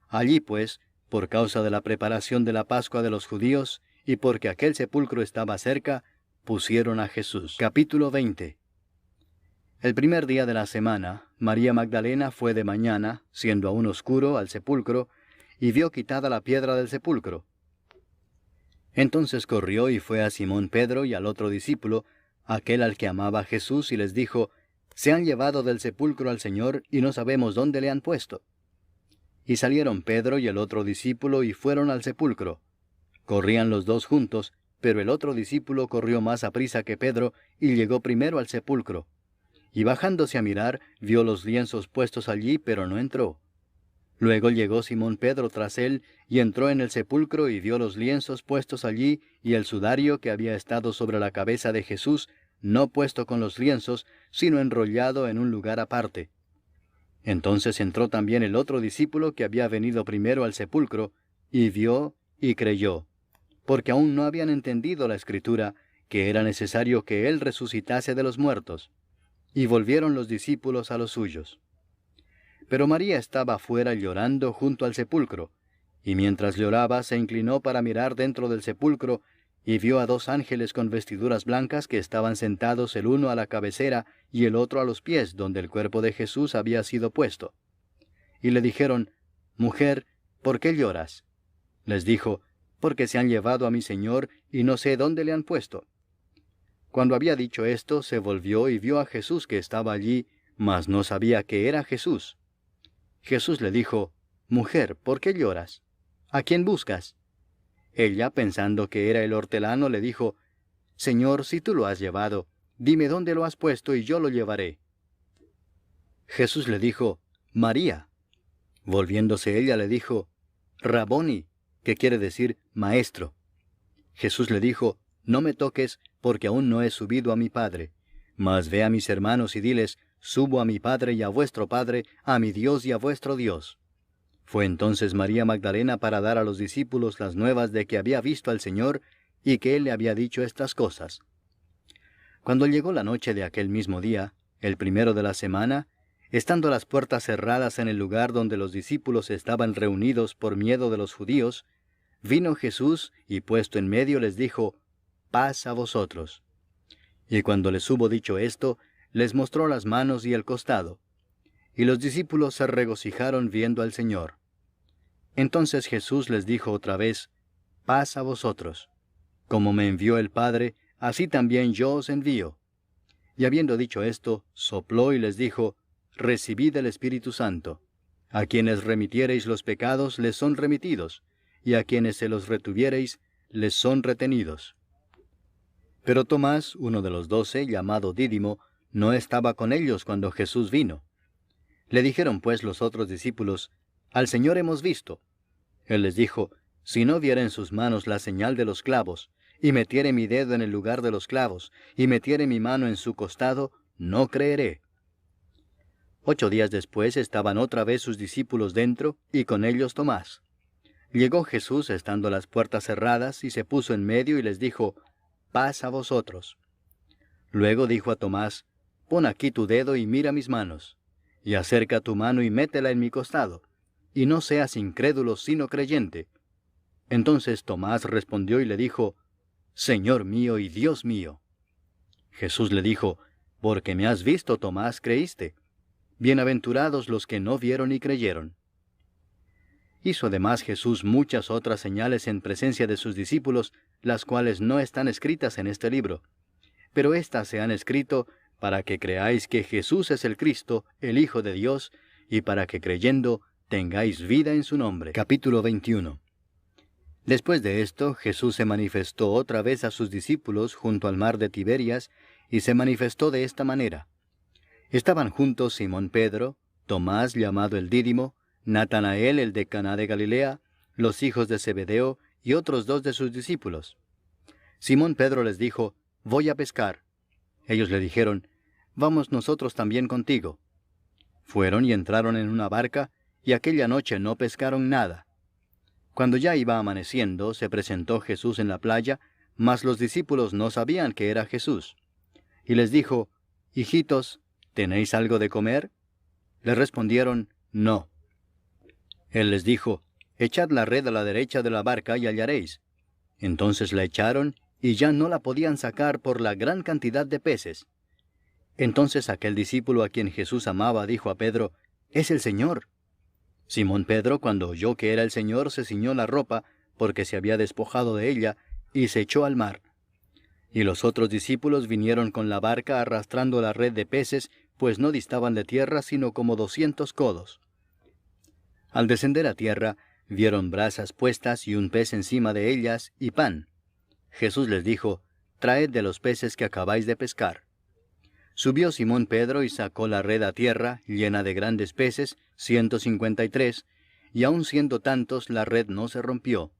Allí pues, por causa de la preparación de la Pascua de los judíos, y porque aquel sepulcro estaba cerca, pusieron a Jesús. Capítulo 20. El primer día de la semana, María Magdalena fue de mañana, siendo aún oscuro, al sepulcro, y vio quitada la piedra del sepulcro. Entonces corrió y fue a Simón Pedro y al otro discípulo, aquel al que amaba a Jesús, y les dijo: «Se han llevado del sepulcro al Señor, y no sabemos dónde le han puesto». Y salieron Pedro y el otro discípulo, y fueron al sepulcro. Corrían los dos juntos, pero el otro discípulo corrió más aprisa que Pedro, y llegó primero al sepulcro. Y bajándose a mirar, vio los lienzos puestos allí, pero no entró. Luego llegó Simón Pedro tras él, y entró en el sepulcro, y vio los lienzos puestos allí, y el sudario que había estado sobre la cabeza de Jesús, no puesto con los lienzos, sino enrollado en un lugar aparte. Entonces entró también el otro discípulo que había venido primero al sepulcro, y vio y creyó, porque aún no habían entendido la Escritura, que era necesario que él resucitase de los muertos. Y volvieron los discípulos a los suyos. Pero María estaba fuera llorando junto al sepulcro, y mientras lloraba se inclinó para mirar dentro del sepulcro, y vio a 2 ángeles con vestiduras blancas que estaban sentados el uno a la cabecera y el otro a los pies, donde el cuerpo de Jesús había sido puesto. Y le dijeron: «Mujer, ¿por qué lloras?» Les dijo: «Porque se han llevado a mi Señor, y no sé dónde le han puesto». Cuando había dicho esto, se volvió y vio a Jesús que estaba allí, mas no sabía que era Jesús. Jesús le dijo: Mujer, ¿por qué lloras? ¿A quién buscas? Ella, pensando que era el hortelano, le dijo, Señor, si tú lo has llevado, dime dónde lo has puesto y yo lo llevaré. Jesús le dijo, María. Volviéndose ella le dijo, Raboni, que quiere decir maestro. Jesús le dijo, no me toques, porque aún no he subido a mi Padre. Mas ve a mis hermanos y diles, subo a mi Padre y a vuestro Padre, a mi Dios y a vuestro Dios. Fue entonces María Magdalena para dar a los discípulos las nuevas de que había visto al Señor y que Él le había dicho estas cosas. Cuando llegó la noche de aquel mismo día, el primero de la semana, estando las puertas cerradas en el lugar donde los discípulos estaban reunidos por miedo de los judíos, vino Jesús y puesto en medio les dijo, paz a vosotros. Y cuando les hubo dicho esto, les mostró las manos y el costado. Y los discípulos se regocijaron viendo al Señor. Entonces Jesús les dijo otra vez, paz a vosotros. Como me envió el Padre, así también yo os envío. Y habiendo dicho esto, sopló y les dijo, recibid el Espíritu Santo. A quienes remitiereis los pecados les son remitidos, y a quienes se los retuviereis les son retenidos. Pero Tomás, uno de los 12, llamado Dídimo, no estaba con ellos cuando Jesús vino. Le dijeron pues los otros discípulos, al Señor hemos visto. Él les dijo, si no viera en sus manos la señal de los clavos, y metiere mi dedo en el lugar de los clavos, y metiere mi mano en su costado, no creeré. 8 días después estaban otra vez sus discípulos dentro, y con ellos Tomás. Llegó Jesús estando las puertas cerradas, y se puso en medio y les dijo, paz a vosotros. Luego dijo a Tomás, pon aquí tu dedo y mira mis manos, y acerca tu mano y métela en mi costado, y no seas incrédulo sino creyente. Entonces Tomás respondió y le dijo, Señor mío y Dios mío. Jesús le dijo, porque me has visto, Tomás, creíste. Bienaventurados los que no vieron y creyeron. Hizo además Jesús muchas otras señales en presencia de sus discípulos, las cuales no están escritas en este libro. Pero éstas se han escrito para que creáis que Jesús es el Cristo, el Hijo de Dios, y para que creyendo tengáis vida en su nombre. Capítulo 21. Después de esto, Jesús se manifestó otra vez a sus discípulos junto al mar de Tiberias, y se manifestó de esta manera. Estaban juntos Simón Pedro, Tomás llamado el Dídimo, Natanael el de Caná de Galilea, los hijos de Zebedeo y otros 2 de sus discípulos. Simón Pedro les dijo, voy a pescar. Ellos le dijeron, vamos nosotros también contigo. Fueron y entraron en una barca, y aquella noche no pescaron nada. Cuando ya iba amaneciendo, se presentó Jesús en la playa, mas los discípulos no sabían que era Jesús. Y les dijo, hijitos, ¿tenéis algo de comer? Le respondieron, no. Él les dijo, echad la red a la derecha de la barca y hallaréis. Entonces la echaron, y ya no la podían sacar por la gran cantidad de peces. Entonces aquel discípulo a quien Jesús amaba dijo a Pedro, es el Señor. Simón Pedro, cuando oyó que era el Señor, se ciñó la ropa, porque se había despojado de ella, y se echó al mar. Y los otros discípulos vinieron con la barca arrastrando la red de peces, pues no distaban de tierra sino como 200 codos. Al descender a tierra, vieron brasas puestas y un pez encima de ellas, y pan. Jesús les dijo, traed de los peces que acabáis de pescar. Subió Simón Pedro y sacó la red a tierra, llena de grandes peces, 153, y aun siendo tantos, la red no se rompió.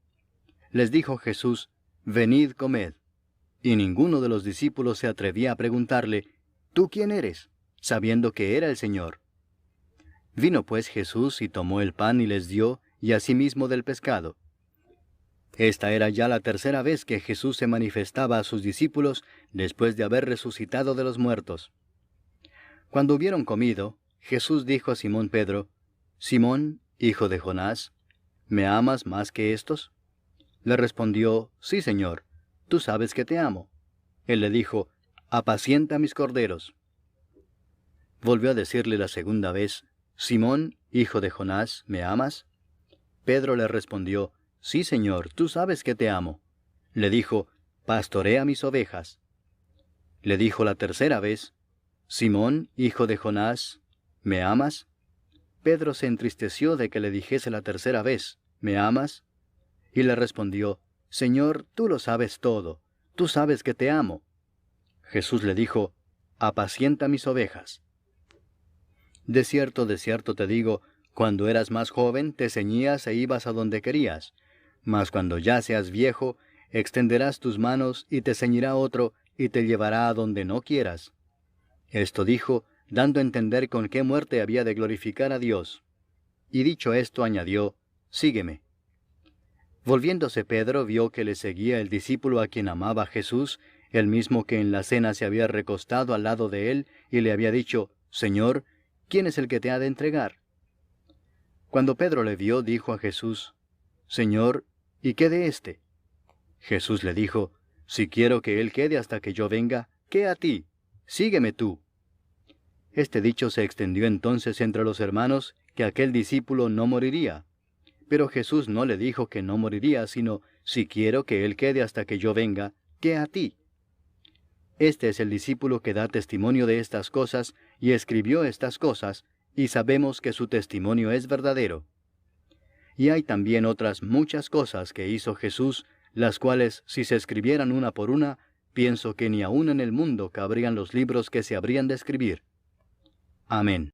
Les dijo Jesús, venid, comed. Y ninguno de los discípulos se atrevía a preguntarle, ¿tú quién eres?, sabiendo que era el Señor. Vino pues Jesús y tomó el pan y les dio, y asimismo del pescado. Esta era ya la tercera vez que Jesús se manifestaba a sus discípulos después de haber resucitado de los muertos. Cuando hubieron comido, Jesús dijo a Simón Pedro, Simón, hijo de Jonás, ¿me amas más que estos? Le respondió, sí, Señor, tú sabes que te amo. Él le dijo, apacienta mis corderos. Volvió a decirle la segunda vez, Simón, hijo de Jonás, ¿me amas? Pedro le respondió, sí, Señor, tú sabes que te amo. Le dijo, pastorea mis ovejas. Le dijo la tercera vez, Simón, hijo de Jonás, ¿me amas? Pedro se entristeció de que le dijese la tercera vez, ¿me amas? Y le respondió, Señor, tú lo sabes todo, tú sabes que te amo. Jesús le dijo, apacienta mis ovejas. De cierto te digo, cuando eras más joven te ceñías e ibas a donde querías, mas cuando ya seas viejo, extenderás tus manos y te ceñirá otro y te llevará a donde no quieras. Esto dijo, dando a entender con qué muerte había de glorificar a Dios. Y dicho esto añadió, sígueme. Volviéndose Pedro vio que le seguía el discípulo a quien amaba Jesús, el mismo que en la cena se había recostado al lado de él y le había dicho, Señor, ¿quién es el que te ha de entregar? Cuando Pedro le vio, dijo a Jesús, Señor, ¿y qué de éste? Jesús le dijo, si quiero que él quede hasta que yo venga, ¿qué a ti? Sígueme tú. Este dicho se extendió entonces entre los hermanos, que aquel discípulo no moriría. Pero Jesús no le dijo que no moriría, sino, si quiero que él quede hasta que yo venga, ¿qué a ti? Este es el discípulo que da testimonio de estas cosas, y escribió estas cosas, y sabemos que su testimonio es verdadero. Y hay también otras muchas cosas que hizo Jesús, las cuales, si se escribieran una por una, pienso que ni aun en el mundo cabrían los libros que se habrían de escribir. Amén.